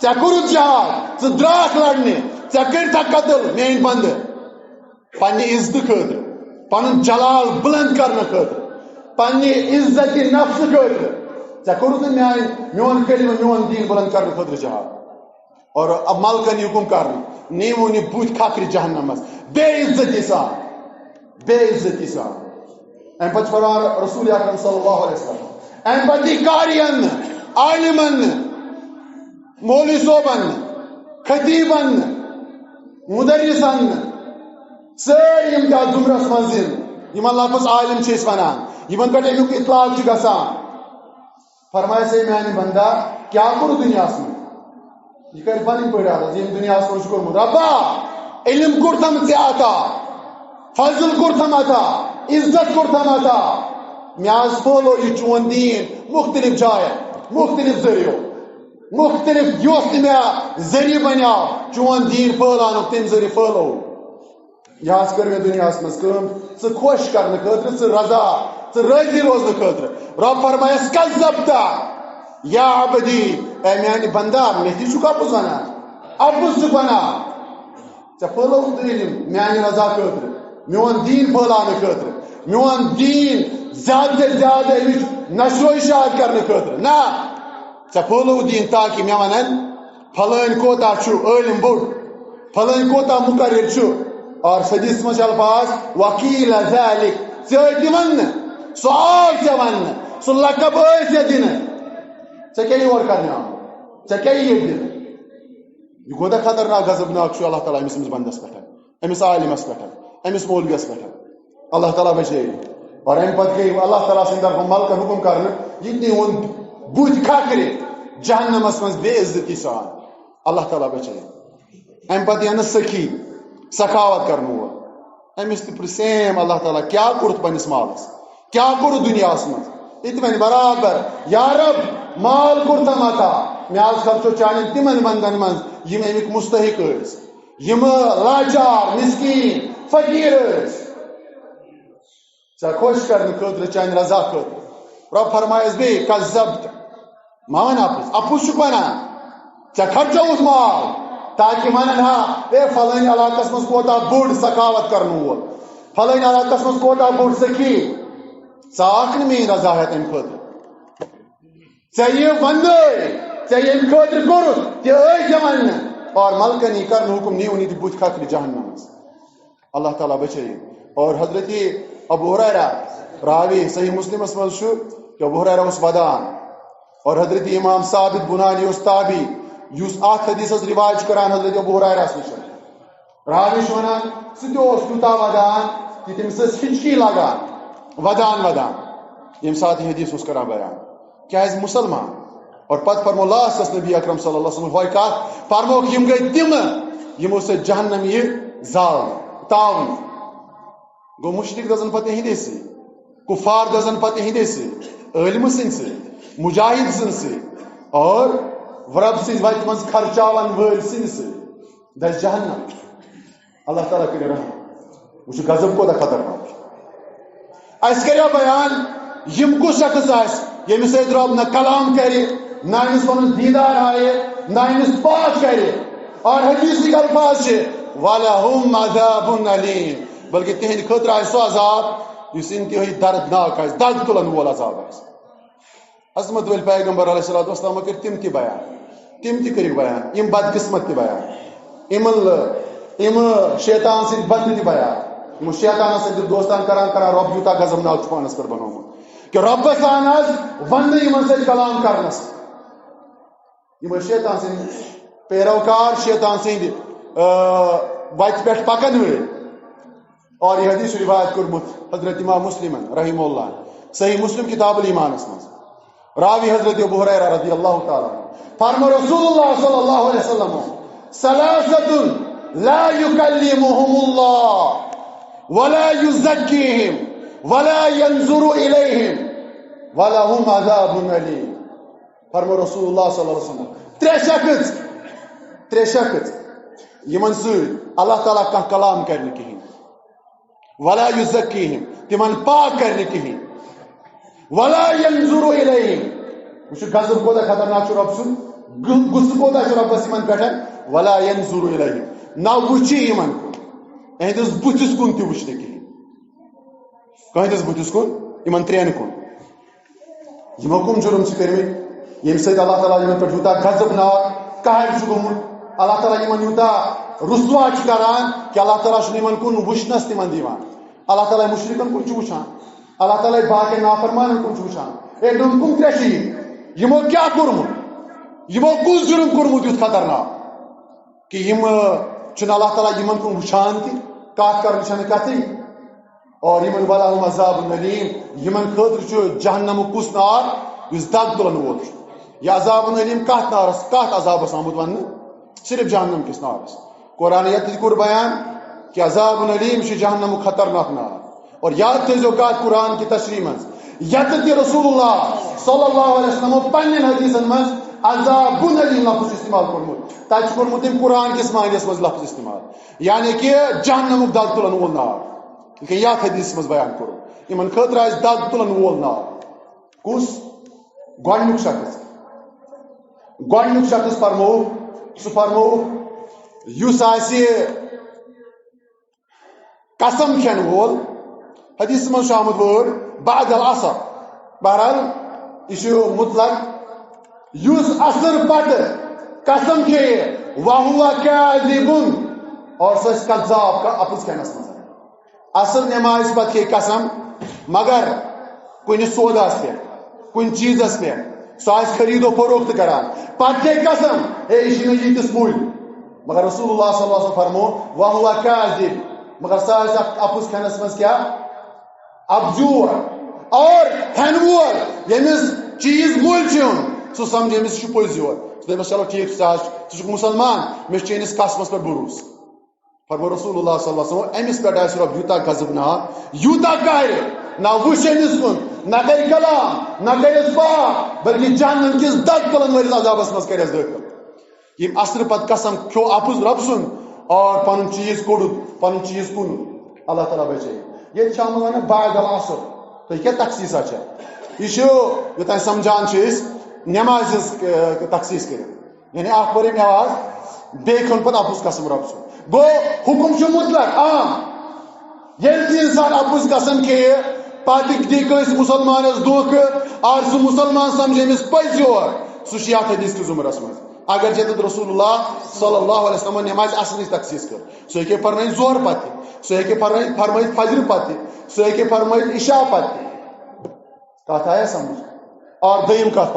ژےٚ کوٚرُتھ جہاد ژٕ درٛاکھ لڑنہِ ژےٚ کٔرتھا قتل میٲنۍ بندٕ پننہِ عزتہٕ خٲطرٕ پنُن جلال بلند کرنہٕ خٲطرٕ پننہِ عزت نفسہٕ خٲطرٕ ژےٚ کوٚرُتھ نہٕ میون کلمہٕ میون دیٖن بلند کرنہٕ خٲطرٕ جہاد اور اب ملکن یہِ حکم کرنہٕ نیٖوُن یہِ بُتھۍ کھکھرِ جہنمس بے عزتی سان امہِ پتہٕ چھُ فرمان رسول اکرم صلی اللہ علیہ وسلم امہِ پتہٕ یی قارین نہٕ عالمن نہٕ مولوی صوبن نہٕ خطیبن نہٕ مدرسن نہٕ سٲری یِم تہِ اتھ ضُمرس منٛز یِن یِمن لفظ عالم چھِ أسۍ ونان یِمن پٮ۪ٹھ امیُک اطلاق چھُ گژھان فرمایہِ سے میانہِ بندا کیٛاہ کوٚر دُنیاہس منٛز یہ کر پنٕنۍ پٲٹھۍ عرض ییٚمۍ دُنیاہس منٛز چھُ کوٚرمُت ربا علم کوٚرتھم ژےٚ عطا فضل کوٚرتھم عطا عزت کوٚرتھم عطا مےٚ حظ پھٲلو یہِ چون دیٖن مختلف جاین مختلف ذٔریعو مختلف یۄس تہِ مےٚ ذٔریعہٕ بنیو چون دیٖن پھٲلاونُک تمہِ ذٔریعہٕ پھٲلو یہِ حظ کٔر مےٚ دُنیاہس منٛز کٲم ژٕ خۄش کرنہٕ خٲطرٕ ژٕ رضا ژٕ رٲضی روزنہٕ خٲطرٕ رب فرمایس کذبتا یا عبدی اے میانہِ بندا مےٚ تہِ چھُکھ اپُز ونان اپُز چھُکھ ونان ژےٚ پھٲلووُتھ علم میانہِ رضا خٲطرٕ میون دیٖن پھٲلاونہٕ خٲطرٕ میون دیٖن زیادٕ سے زیادٕ امِچ نشر و اشاعت کرنہٕ خٲطرٕ نہ ژےٚ پھٲلووُتھ دیٖن تاکہِ مےٚ ونن پھلٲنۍ کوتاہ چھُ عٲلم بوٚڑ پھلٲنۍ کوتاہ مُقرر چھُ اور حدیث منٛز چھِ الفاظ وکیٖل ذالک ژےٚ ٲسۍ دِوان نہٕ سُہ آو ژےٚ وننہٕ سُہ لقب ٲسۍ ژےٚ دِنہٕ ژےٚ کیٛاہ یور کرنہِ آمُت ژےٚ کیٛاہ یی ییٚتہِ دِنہٕ یہِ کوٗتاہ خطرناک غضبناک چھُ اللہ تعالیٰ أمِس بنٛدس پٮ۪ٹھ أمِس عالمس پٮ۪ٹھ أمِس مولوِیس پٮ۪ٹھ اللہ تعالیٰ بچٲیِن اور امہِ پتہٕ گٔے اللہ تعالیٰ سٕنٛدِ طرفہٕ ملکن حُکم کرنہٕ یہِ تہِ نیٖوُن بُتھۍ کھکھرِ جہنمس منٛز بے عزتی سان اللہ تعالیٰ بچٲیِن امہِ پتہٕ یِنہٕ سخی سخاوت کرنہٕ وول أمِس تہِ پرٛژھیم اللہ تعالیٰ کیٛاہ کوٚرُتھ پننِس مالس کیٛاہ کوٚرُتھ دُنیاہس منٛز یہِ تہِ وَنہِ برابر یا رب مال کوٚرتھم عطا مےٚ حظ خرچو چانٮ۪ن تِمن بندن منٛز یِم امیُک مستحق ٲسۍ یِم لاچار مسکیٖن فقیٖر ٲسۍ ژےٚ خۄش کرنہٕ خٲطرٕ چانہِ رضا خٲطرٕ رب فرمایس بیٚیہِ کذبت ما وَن اپُز چھُکھ ونان ژےٚ خرچووُتھ مال تاکہِ ونن ہا اے فلٲنۍ علاقس منٛز کوتاہ بوٚڑ سخاوت کرنہٕ وول فلٲنۍ علاقس منٛز کوتاہ بوٚڑ سخی ژٕ آکھ نہٕ میٲنۍ رضا ہٮ۪تھ امہِ خٲطرٕ ژےٚ یہِ وننٲے ژےٚ ییٚمہِ خٲطرٕ کوٚرُتھ تہِ ٲسۍ ژےٚ وننہٕ اور ملکن یی کرنہٕ حُکم نیٖوُن یہِ تہِ بُتھۍ کھکھرِ جہنمس اللہ تعالیٰ بچٲیِن اور حضرت ابو ہریرہ راوی صحیح مسلمس منٛز چھُ کہ ابو ہریرہ اوس ودان اور حضرت امام ثابت بنانی اوس تابی یُس اتھ حدیثس رواج چھُ کران حضرت ابو ہریرہس نِش راوی چھُ ونان سُہ تہِ اوس تیوٗتاہ ودان کہِ تٔمِس ٲس ہچکی لگان ودان ییٚمہِ ساتہٕ یہِ حدیث اوس کران بیان کیازِ مُسلمان اور پتہٕ فرمو لاسٹس نبی اکرم صلی اللہ علیہ وسلم ہوے کتھ فرموکھ یِم گٔے تِم یِمو سۭتۍ جہنم یہِ زالنہٕ تاونہٕ گوٚو مُشرِک دزن پتہٕ یِہنٛدے سۭتۍ کُفار دزن پتہٕ یِہنٛدے سۭتۍ عٲلمہٕ سٕنٛدۍ سۭتۍ مجاہد سٕنٛدۍ سۭتۍ اور رب سٕنٛزِ وتہِ منٛز خرچاون وٲلۍ سٕنٛدۍ سۭتۍ دزِ جہنم اللہ تعالیٰ کٔرِو رحم وٕچھو غضب کوتاہ خطرناک چھُ اَسہِ کریو بیان یِم کُس شخص آسہِ ییٚمِس سۭتۍ رب نہ کلام کرِ نہ أمِس پنُن دیٖدار ہایہِ نہ أمِس پاک کرِ اور حدیثٕکۍ الفاظ چھِ وَلَهُمْ عَذَابٌ أَلِيمٌ بلکہ تِہنٛدِ خٲطرٕ آسہِ سُہ عذاب یُس انتہٲیی دردناک آسہِ دگ تُلن وول عذاب آسہِ عظمت وٲلۍ پیغمبر علیہ الصلوۃ والسلام کٔرۍ تِم تہِ بیان تِم تہِ کٔرِکھ بیان یِم بدقسمت تہِ بیان یِم شیطان سٕنٛدۍ بدلہٕ تہِ بیان یِمو شیطانس سۭتۍ دوستان کران رب یوٗتاہ غضبناک چھُ پانس پٮ۪ٹھ بنومُت کہ رۄبس آن حظ وننہٕ یِمن سۭتۍ کلام کرنس یِم ٲسۍ شیطان سٕنٛدۍ پیروکار شیطان سٕنٛدۍ وتہِ پٮ۪ٹھ پکن وٲلۍ اور یہ حدیث روایت کوٚرمُت حضرت امام مسلمن رحمہ اللہ صحیح مسلم کتاب الایمانس منٛز راوی حضرت ابو ہریرہ رضی اللہ تعالیٰ فرمو رسول اللہ صلی اللہ علیہ وسلم ثلاثۃ لا یکلمہم اللہ ولا یزکیہم ولا ينظر الیہم ولہم عذاب علیم فرمو رسول اللہ صلی اللہ علیہ وسلم ترے شخص یمن سۭتۍ اللہ تعالیٰ کانٛہہ کلام کرِ نہٕ کِہیٖنۍ ولا یزکیہم تمن پاک کرِ نہٕ کِہیٖنۍ ولا ينظر الیہم وٕچھو غضب کوتاہ خطرناک چھُ رب سُنٛد غصہٕ کوتاہ چھُ رۄبس یِمن پٮ۪ٹھ ولا ينظر الیہم نہ وٕچھِ یِمن کُن یِہنٛدِس بٕتھِس کُن تہِ وٕچھِ نہٕ کِہیٖنۍ کٕہٕنٛدِس بٕتھِس کُن یِمن ترٛٮ۪ن کُن یمو کم جرم کرمت یم سۭتۍ اللہ تعالیٰ یمن پٮ۪ٹھ یوٗتاہ غضبناک قہر چھُ گوٚمُت اللہ تعالیٰ یمن یوٗتاہ رسوا چھُ کران کہ اللہ تعالیٰ چھُنہٕ یمن کُن وٕچھنس تِمن دِوان اللہ تعالیٰ مشرکن کُن چھُ وٕچھان اللہ تعالیٰ باقین نافرمانن کُن چھُ وٕچھان اے تِم کم ترٛےٚ چیٖز یمو کیٛاہ کوٚرمُت یمو کُس جرم کوٚرمُت یُتھ خطرناک کہ یم چھُنہٕ اللہ تعالیٰ یمن کُن وٕچھان تہِ کتھ کرنٕچ چھنہٕ کتھٕے اور یمن ولہم عذاب علیم یمن خٲطرٕ چھُ جہنمُک کُس نار یُس دگ تُلن وول چھُ یہ عذاب علیم کتھ نارس کتھ عذابس آمُت وننہٕ صرف جہنم کس نارس قرآن یتھ کوٚر بیان کہ عذاب علیم چھُ جہنمُک خطرناک نار اور یاد تھٲیزیو کتھ قرآن کی تشریح منٛز یتھ تہِ رسول اللہ صلی اللہ علیہ وسلمو پننٮ۪ن حدیثن منٛز عذاب علیم لفظ استعمال کوٚرمُت تتہِ چھُ کوٚرمُت تٔمۍ قرآن کِس معنیس منٛز لفظ استعمال یعنی کہ جہنمُک دگ تُلن وول نار کہ یتھ حدیثس منٛز بیان کوٚر یمن خٲطرٕ آسہِ دگ تُلن وول نار کُس گۄڈنیُک شخص فرمو سُہ فرمو یُس آسہِ قسم کھٮ۪ن وول حدیثس منٛز چھُ آمُت وٲرڈ بعد العصر بہرحال یہ چھُ مطلق یُس عصر پتہٕ قسم کھیٚیہِ وہو کاذبٌ اور سُہ ٲسۍ کذاب اپُز کھٮ۪نس منٛز عصر نماز پتہٕ کھیٚیہِ قسم مگر کُنہِ سوداس پٮ۪ٹھ کُنہِ چیٖزس پٮ۪ٹھ سُہ آسہِ خریٖد و فروخت کران پتہٕ کھیٚیہِ قسم ہے یہِ چھِ مےٚ ییٖتِس مُلۍ مگر رسول اللہ صلی اللہ علیہ وسلم فرمو وہو کاذب مگر سُہ آسہِ اکھ اپُز کھٮ۪نس منٛز کیٛاہ ابجور اور ہٮ۪نہٕ وول ییٚمِس چیٖز مُلۍ چھُ ہیوٚن سُہ سمجھِ أمِس چھُ پٔزۍ یور ژٕ دٔپس چلو ٹھیٖک چھُ ژٕ چھُکھ مُسلمان مےٚ چھُ چٲنِس قسمس پٮ۪ٹھ بروسہٕ فرمو رسول اللہ صلی اللہ علیہ وسلم أمِس پٮ۪ٹھ آسہِ رۄب یوٗتاہ غضبناک یوٗتاہ قہرِ نہ وٕچھ أمِس کُن نہ کرِ کلام نہ کٔرِس پاک بلکہ جہنم کِس دگ تُلن وٲلِس عذابس منٛز کریس دٲخل یِم عصرٕ پتہٕ قسم کھیوٚو اپُز رۄب سُنٛد اور پنُن چیٖز کوٚڑُتھ پنُن چیٖز کُنُتھ اللہ تعالیٰ بچٲیِن ییٚتہِ چھِ آمُت وننہٕ بعد العصر تُہۍ کیٛاہ تخصیٖصا چھےٚ یہِ چھُ یوٚتانۍ سمجھان چھِ أسۍ نٮ۪مازِ ہٕنٛز تخصیٖص کٔرِتھ یعنی اکھ پٔرِم نٮ۪ماز بیٚیہِ کھیوٚن پتہٕ اپُز قسم رۄب سُنٛد گوٚو حُکم چھُ مطلق عام ییٚلہِ تہِ اِنسان اپُز قسم کھیٚیہِ پتہٕ دی کٲنٛسہِ مُسلمانس دھوکہٕ اور سُہ مُسلمان سمجھِ أمِس پٔزۍ یور سُہ چھُ یتھ حدیث کِس زُمرس منٛز اگر جتت رسول اللہ صلی اللہ علیہ وسلم نماز اصلٕچ تخصیٖص کٔر سُہ ہیٚکہِ فرمٲیِتھ ظہر پتہٕ سُہ ہیٚکہِ فرمٲیِتھ فجر پتہٕ سُہ ہیٚکہِ فرمٲیِتھ عشاء پتہٕ کتھ آیا سمجھ اور دوٚیِم کتھ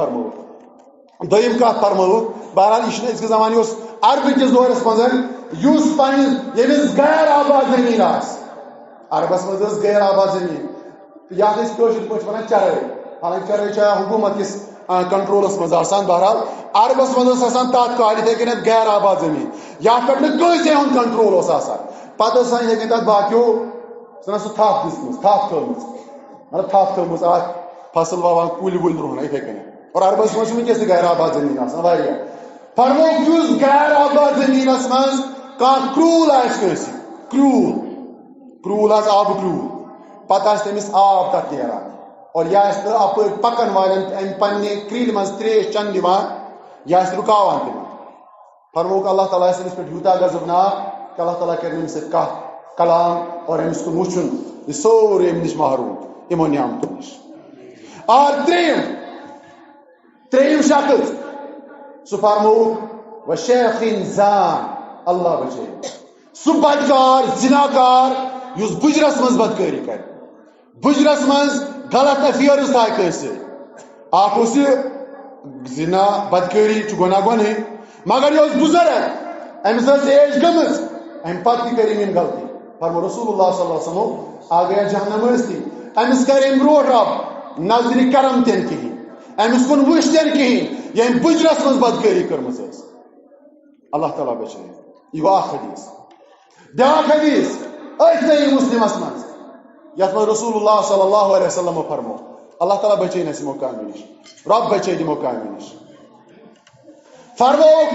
فرمٲوُکھ بہرحال یہِ چھُنہٕ أزکِس زمانہٕ یہِ اوس عربہٕ کِس دورس منٛز یُس پننِس ییٚمِس غیر آباد زٔمیٖن آسہِ عربس منٛز ٲس غیر آباد زٔمیٖن یتھ أسۍ کٲشِر پٲٹھۍ ونان چرٲے حالانکہِ چرٲے چھِ حکوٗمت کِس کنٹرولس منٛز آسان بہرحال عربس منٛز ٲس آسان تتھ کالہِ یِتھٕے کٔنٮ۪تھ غیر آباد زٔمیٖن یتھ پٮ۪ٹھ نہٕ کٲنٛسے ہُنٛد کنٹرول اوس آسان پتہٕ ٲس آسان یِتھٕے کٔنۍ تتھ باقیو سُہ تھپھ دِژمٕژ تھپھ تھٲومٕژ مطلب تھپھ تھٲومٕژ اکھ فصل ووان کُلۍ وُلۍ رُہنا یِتھٕے کٔنٮ۪تھ اور عربس منٛز چھُ وٕنکیٚس تہِ غیر آباد زٔمیٖن آسان واریاہ فرمووُکھ یُس غیر آباد زٔمیٖنس منٛز کانٛہہ کرٛوٗل آسہِ کٲنٛسہِ کرٛوٗل آسہِ آبہٕ کرٛوٗل پتہٕ آسہِ تٔمِس آب تتھ نیران اور یہِ آسہِ نہٕ اپٲرۍ پکن والٮ۪ن امہِ پننہِ کرٛیٖلہِ منٛز ترٛیش چٮ۪نہٕ دِوان یہِ آسہِ رُکاوان تِمن فرمووُکھ اللہ تعالیٰ آسہِ أمِس پٮ۪ٹھ یوٗتاہ غضبناک کہ اللہ تعالیٰ کرِ أمِس سۭتۍ کتھ کلام اور أمِس کُن وٕچھُن یہِ سورُے أمۍ نِش محروٗم یِمو نعمتو نِش اور ترٛیٚیِم شخص سُہ فرمووُکھ وشیخٍ زان اللہ بچٲیِن سُہ بدکار زِناکار یُس بُجرس منٛز بدکٲری کرِ بُجرس منٛز غلط افیئرٕز تھایہِ کٲنٛسہِ سۭتۍ اکھ اوس یہِ زِنا بدکٲری چھُ گۄناہ گۄنہٕے مگر یہِ اوس بُزرگ أمِس ٲس ایج گٔمٕژ امہِ پتہٕ تہِ کٔر أمۍ یِم غلطی فرمو رسول اللہ صلی اللہ علیہ وسلم آگیا جہنم ٲسۍ أمِس کرِ أمۍ برونٛٹھ رب نظرِ کرم تہِ نہٕ کِہینۍ أمِس کُن وٕچھ تہِ نہٕ کِہینۍ ییٚمۍ بُجرس منٛز بدکٲری کٔرمٕژ ٲس اللہ تعالیٰ بچٲیِن یہِ گوٚو اکھ حدیث بیاکھ حدیث أتھۍ صحیح مسلمس منٛز یتھ منٛز رسول اللہ صلی اللہ علیہ وسلم فرمو اللہ تعالیٰ بچٲیِن اَسہِ یِمو کامیو نِش رب بچٲیِن یِمو کامیو نِش فرمووُکھ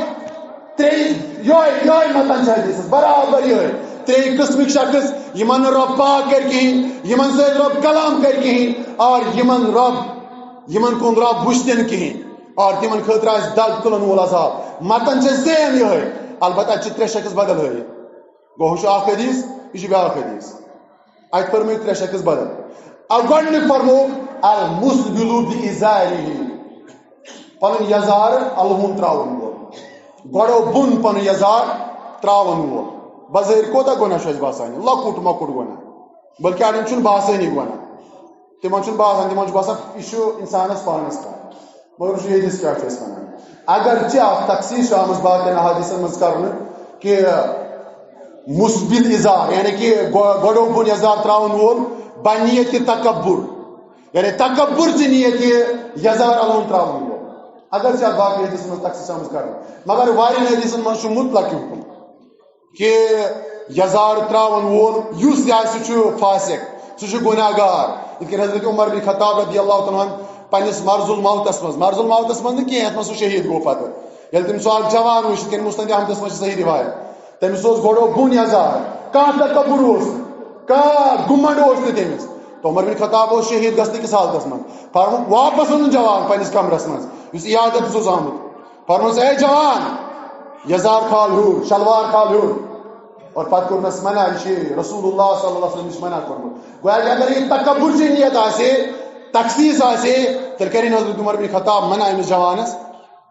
یہوے متن چھِ حدیثس برابر یہوے ترٛیٚیہِ قٕسمٕکۍ شخص یِمن نہٕ رۄب پاک کرِ کِہینۍ یِمن سۭتۍ رۄب کلام کرِ کِہینۍ اور یِمن کُن رۄب وٕچھِ تہِ نہٕ کِہینۍ اور تِمن خٲطرٕ آسہِ دگ تُلن وول عذاب متن چھِ سیم یہوے البتہ اَتہِ چھِ ترٛےٚ شخص بدل ہٲیِتھ گوٚو ہُہ چھُ اکھ حدیث یہِ چھُ بیاکھ حدیث اتہِ فرمٲیِکھ ترٛےٚ شخص بدل گۄڈٕنیُک فرمووُکھ المسبل بإزاره پن یزار الہون تراون وول گوڑو بن پن یزار تراون وول بظاہر کوتا گناہ چھُ اَسہِ باسان لۄکُٹ مۄکُٹ گناہ بلکہ اڑٮ۪ن چھُنہٕ باسٲنی گناہ تمن چھُنہٕ باسان تمن چھُ باسان یہِ چھُ اِنسانس پانس تام مگر چھُ ییٚتِس کیٛاہ چھِ أسۍ وَنان اگرچہِ اکھ تخصیٖص چھُ آمٕژ باقین احادیثن منٛز کرنہٕ کہ مسبل ازار یعنی کہ گوڑو بن یزار تراون وول بنیت تکبر یعنی تکبر چہِ نیت یزار الہون تراون وول اگر سے باقی حدیث من تخصیص آمٕژ کرنہٕ مگر واریاہن حدیثن منٛز چھُ مطلق حکم کہ یزار تراون وول یُس تہِ آسہِ سُہ چھُ فاسق سُہ چھُ گناہ گار یِتھ کٔنۍ حضرت عمر بن خطاب رضی اللہ تعالیٰ عنہ پننس مرض الموتس منٛز نہٕ کینٛہہ یتھ منٛز سُہ شہید گوٚو پتہٕ ییٚلہِ تٔمۍ سُہ اکھ جوان وٕچھ یِتھ کٔنۍ مُسند احمدس منٛز چھِ صحیح روایت تٔمِس اوس گۄڈو بُن یزار کانٛہہ تکبر اوس نہٕ کانٛہہ گُمنڈ اوس نہٕ تٔمِس تو عمر بن خطاب اوس شہید گژھنہٕ کِس حالتس منٛز فرموُن واپس اوٚنُن جوان پننس کمرس منٛز یُس عیادتس اوس آمُت فرموُنس اے جوان یزار کھال ہیوٚر شلوار کھال ہیوٚر اور پتہٕ کوٚرنس منع یہِ چھِ رسول اللہ صلی اللہ علیہ وسلم نِش منع کوٚرمُت گویا کہ اگر یہِ تکبر چہِ نیت آسہِ تخصیص آسہِ تیٚلہِ کرن حضرت عمر بن خطاب منع أمِس جوانس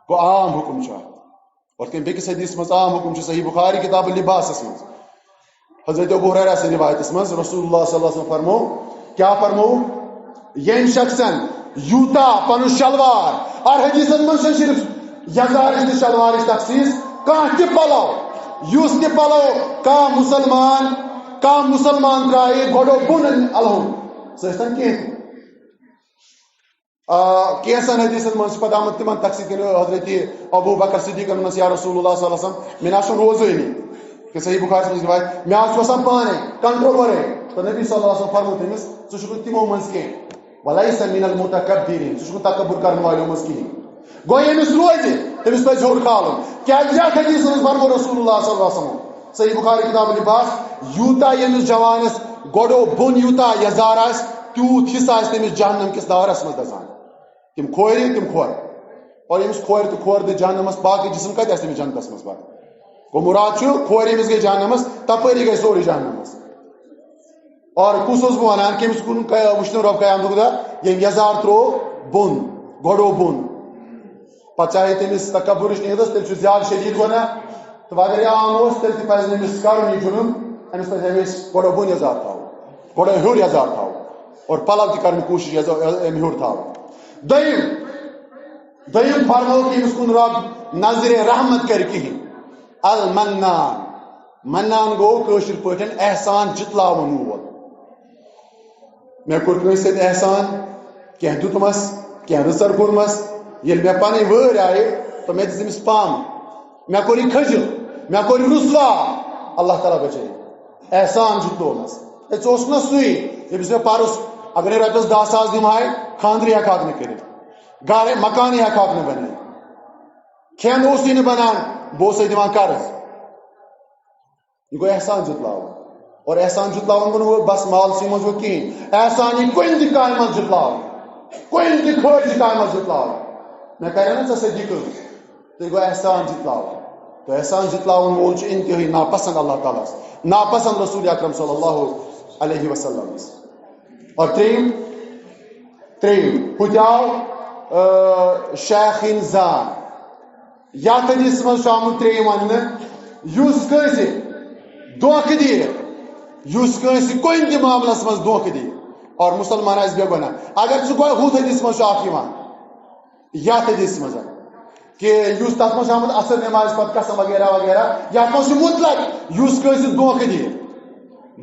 گوٚو عام حکم چھُ اور تمہِ بیٚکِس حدیث منٛز عام حکم چھُ صحیح بخاری کتاب لباسس منٛز حضرت ابو ہریرہ سٕنٛدِ روایتس منٛز رسول اللہ صلی اللہ علیہ وسلم فرمو کیا فرمو ییٚمہِ شخصن یوٗتاہ پنُن شلوار اور حدیثن منٛز چھُنہٕ صرف یزارٕچ تہٕ شلوارٕچ تخصیص کانٛہہ تہِ پلو یُس تہِ پلو کانٛہہ مسلمان ترٛایہِ گۄڈو بۄن الہون سُہ ٲسۍتن کینٛہہ تہِ کینٛژن حدیثن منٛز چھُ پتہٕ آمُت تِمن تقسیٖم حضرت ابو بکر صدیقن ووٚننس یا رسول اللہ صلی اللہ علیہ وسلم مےٚ نہ چھُنہٕ روزٲنی کہ صحیح بخارس منٛز روایت مےٚ حظ چھُ آسان پانے کنٹرول ورٲے تہٕ نبی صلی اللہ علیہ وسلم فرموو تٔمِس ژٕ چھُکھ نہٕ تِمو منٛز کینٛہہ ولیس من المتکبرین ژٕ چھُکھ نہٕ تکبر کرن والیو منٛز کِہیٖنۍ گوٚو ییٚمِس روزِ تٔمِس پزِ ہیوٚر کھالُن کیازِ یتھ حدیثس منٛز فرموو رسول اللہ صلی اللہ علیہ وسلم صحیح بخاری کتاب لباس یوٗتاہ ییٚمِس جوانس گۄڈو بۄن یوٗتاہ یزار آسہِ تیوٗت حصہٕ آسہِ تٔمِس جہنم کِس دارس منٛز دزان تِم کھورِ تِم کھور اور ییٚمِس کھورِ تہٕ کھور دِ جہنمس باقٕے جسم کتہِ آسہِ تٔمِس جنتس منٛز پتہٕ گوٚو مراد چھُ کھورِ ییٚمِس گٔے جہنمس تپٲری گٔے سورُے جہنمس اور کُس اوس بہٕ ونان کٔمِس کُن وٕچھنو رۄب قیامتُک دۄہ ییٚمۍ یزار تروو بۄن گۄڈو بۄن پتہٕ چاہے تٔمِس تکبرٕچ نیت ٲس تیٚلہِ چھُ زیادٕ شدیٖد گۄناہ تہٕ وۄنۍ اگر یہِ عام اوس تیٚلہِ تہِ پزِ نہٕ أمِس کرُن یہِ جُرم أمِس پزِ ہمیشہِ گۄڈو بۄن یزار تھاوُن گۄڈو ہیوٚر یزار تھاوُن اور پلو تہِ کرنٕچ کوٗشش أمۍ ہیوٚر تھاوُن دوٚیِم فرموو کہ ییٚمِس کُن رۄب نظرِ رحمت کرِ کِہیٖنۍ المنان منان گوٚو کٲشِر پٲٹھۍ احسان جِتلاوَن وول مےٚ کوٚر کٲنٛسہِ سۭتۍ احسان کینٛہہ دیُتمس کینٛہہ رٕژر کوٚرمس ییٚلہِ مےٚ پنٕنۍ وٲرۍ آیہِ تہٕ مےٚ دِژ أمِس پم مےٚ کوٚر یہِ کھٔجِل مےٚ کوٚر یہِ رُسوا اللہ تعالیٰ بچٲیِن احسان جِتلومس ہے ژٕ اوسُکھ نا سُے ییٚمِس مےٚ پرُس اگرے رۄپیس 10,000 دِمہاے خانٛدرٕے ہٮ۪کہٕ نہٕ کٔرِتھ گرے مکانٕے ہٮ۪کہٕ نہٕ بنٲیِتھ کھٮ۪ن اوسُے نہٕ بنان بہٕ اوسَے دِوان قرض یہ گوٚو احسان جتلاوُن اور احسان جتلاوُن گوٚو نہٕ بس مالسٕے منٛز گوٚو کِہیٖنۍ احسان یی کُنہِ تہِ کامہِ منٛز جتلاوُن کُنہِ تہِ خٲرجہِ کامہِ منٛز جتلاوُن مےٚ کرے نا ژےٚ سۭتۍ یہِ کٲم تیٚلہِ گوٚو احسان جتلاوُن تہٕ احسان جتلاوُن وول چھُ انتہٲیی ناپسنٛد اللہ تعالیٰ ہس ناپسنٛد رسول اکرم صلی اللہ علیہ وسلم اور ترٛیٚیِم ہُتہِ آو شیخِن زان یتھ حدیثس منٛز چھُ آمُت ترٛیٚیِم وننہٕ یُس کٲنٛسہِ دھوکہٕ دِیہِ یُس کٲنٛسہِ کُنہِ تہِ معاملس منٛز دھوکہٕ دِیہِ اور مسلمان آسہِ بے گۄناہ اگر ژٕ گوٚو ہُتھ حدیثس منٛز چھُ اکھ یِوان یتھ حدیثس منٛز کہ یُس تتھ منٛز چھُ آمُت اثر نمازِ پتہٕ قسم وغیرہ وغیرہ یتھ منٛز چھُ مطلق یُس کٲنٛسہِ دھوکہٕ دِیہِ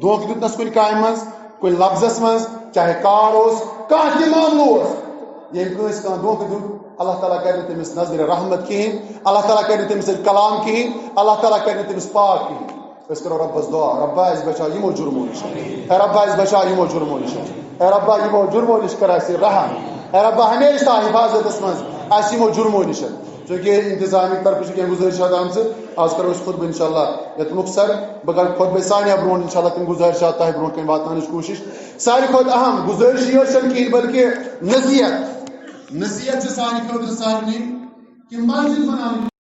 دھوکہٕ دیُتنس کُنہِ کامہِ منٛز کُنہِ لفظس منٛز چاہے کار اوس کانٛہہ تہِ معاملہٕ اوس ییٚمۍ کٲنٛسہِ کانٛہہ دھوکہٕ دیُت اللہ تعالیٰ کرِ نہٕ تٔمِس نظرِ رحمت کِہیٖنۍ اللہ تعالیٰ کرِ نہٕ تٔمِس سۭتۍ کلام کِہیٖنۍ اللہ تعالیٰ کرِ نہٕ تٔمِس پاک کِہیٖنۍ أسۍ کرو رۄبس دعا رۄبا اَسہِ بچاو یِمو جُرمو نِش اے رۄبا اَسہِ بچاو یِمو جُرمو نِش اے رۄبا یِمو جُرمو نِش کر اَسہِ رحم اے رۄبا ہمیشہِ تھاو حفاظتس منٛز اَسہِ یِمو جُرمو نِش چوٗنٛکہِ انتظامِک طرفہٕ چھِ کینٛہہ گُزٲرِشات آمژٕ آز کرو أسۍ خطبہٕ انشاء اللہ یتھ مختصر بہٕ کرٕ خطبہٕ سانیا برونٛٹھ انشاء اللہ تِم گُزٲرِشات تۄہہِ برونٛٹھ کَنۍ واتناونٕچ کوٗشِش ساروی کھۄتہٕ اہم گُزٲرِش یٲژ چھَنہٕ کِہیٖنۍ بلکہِ نصیحت چھِ سانہِ خٲطرٕ سارنٕے کہ مسجد بناوٕنۍ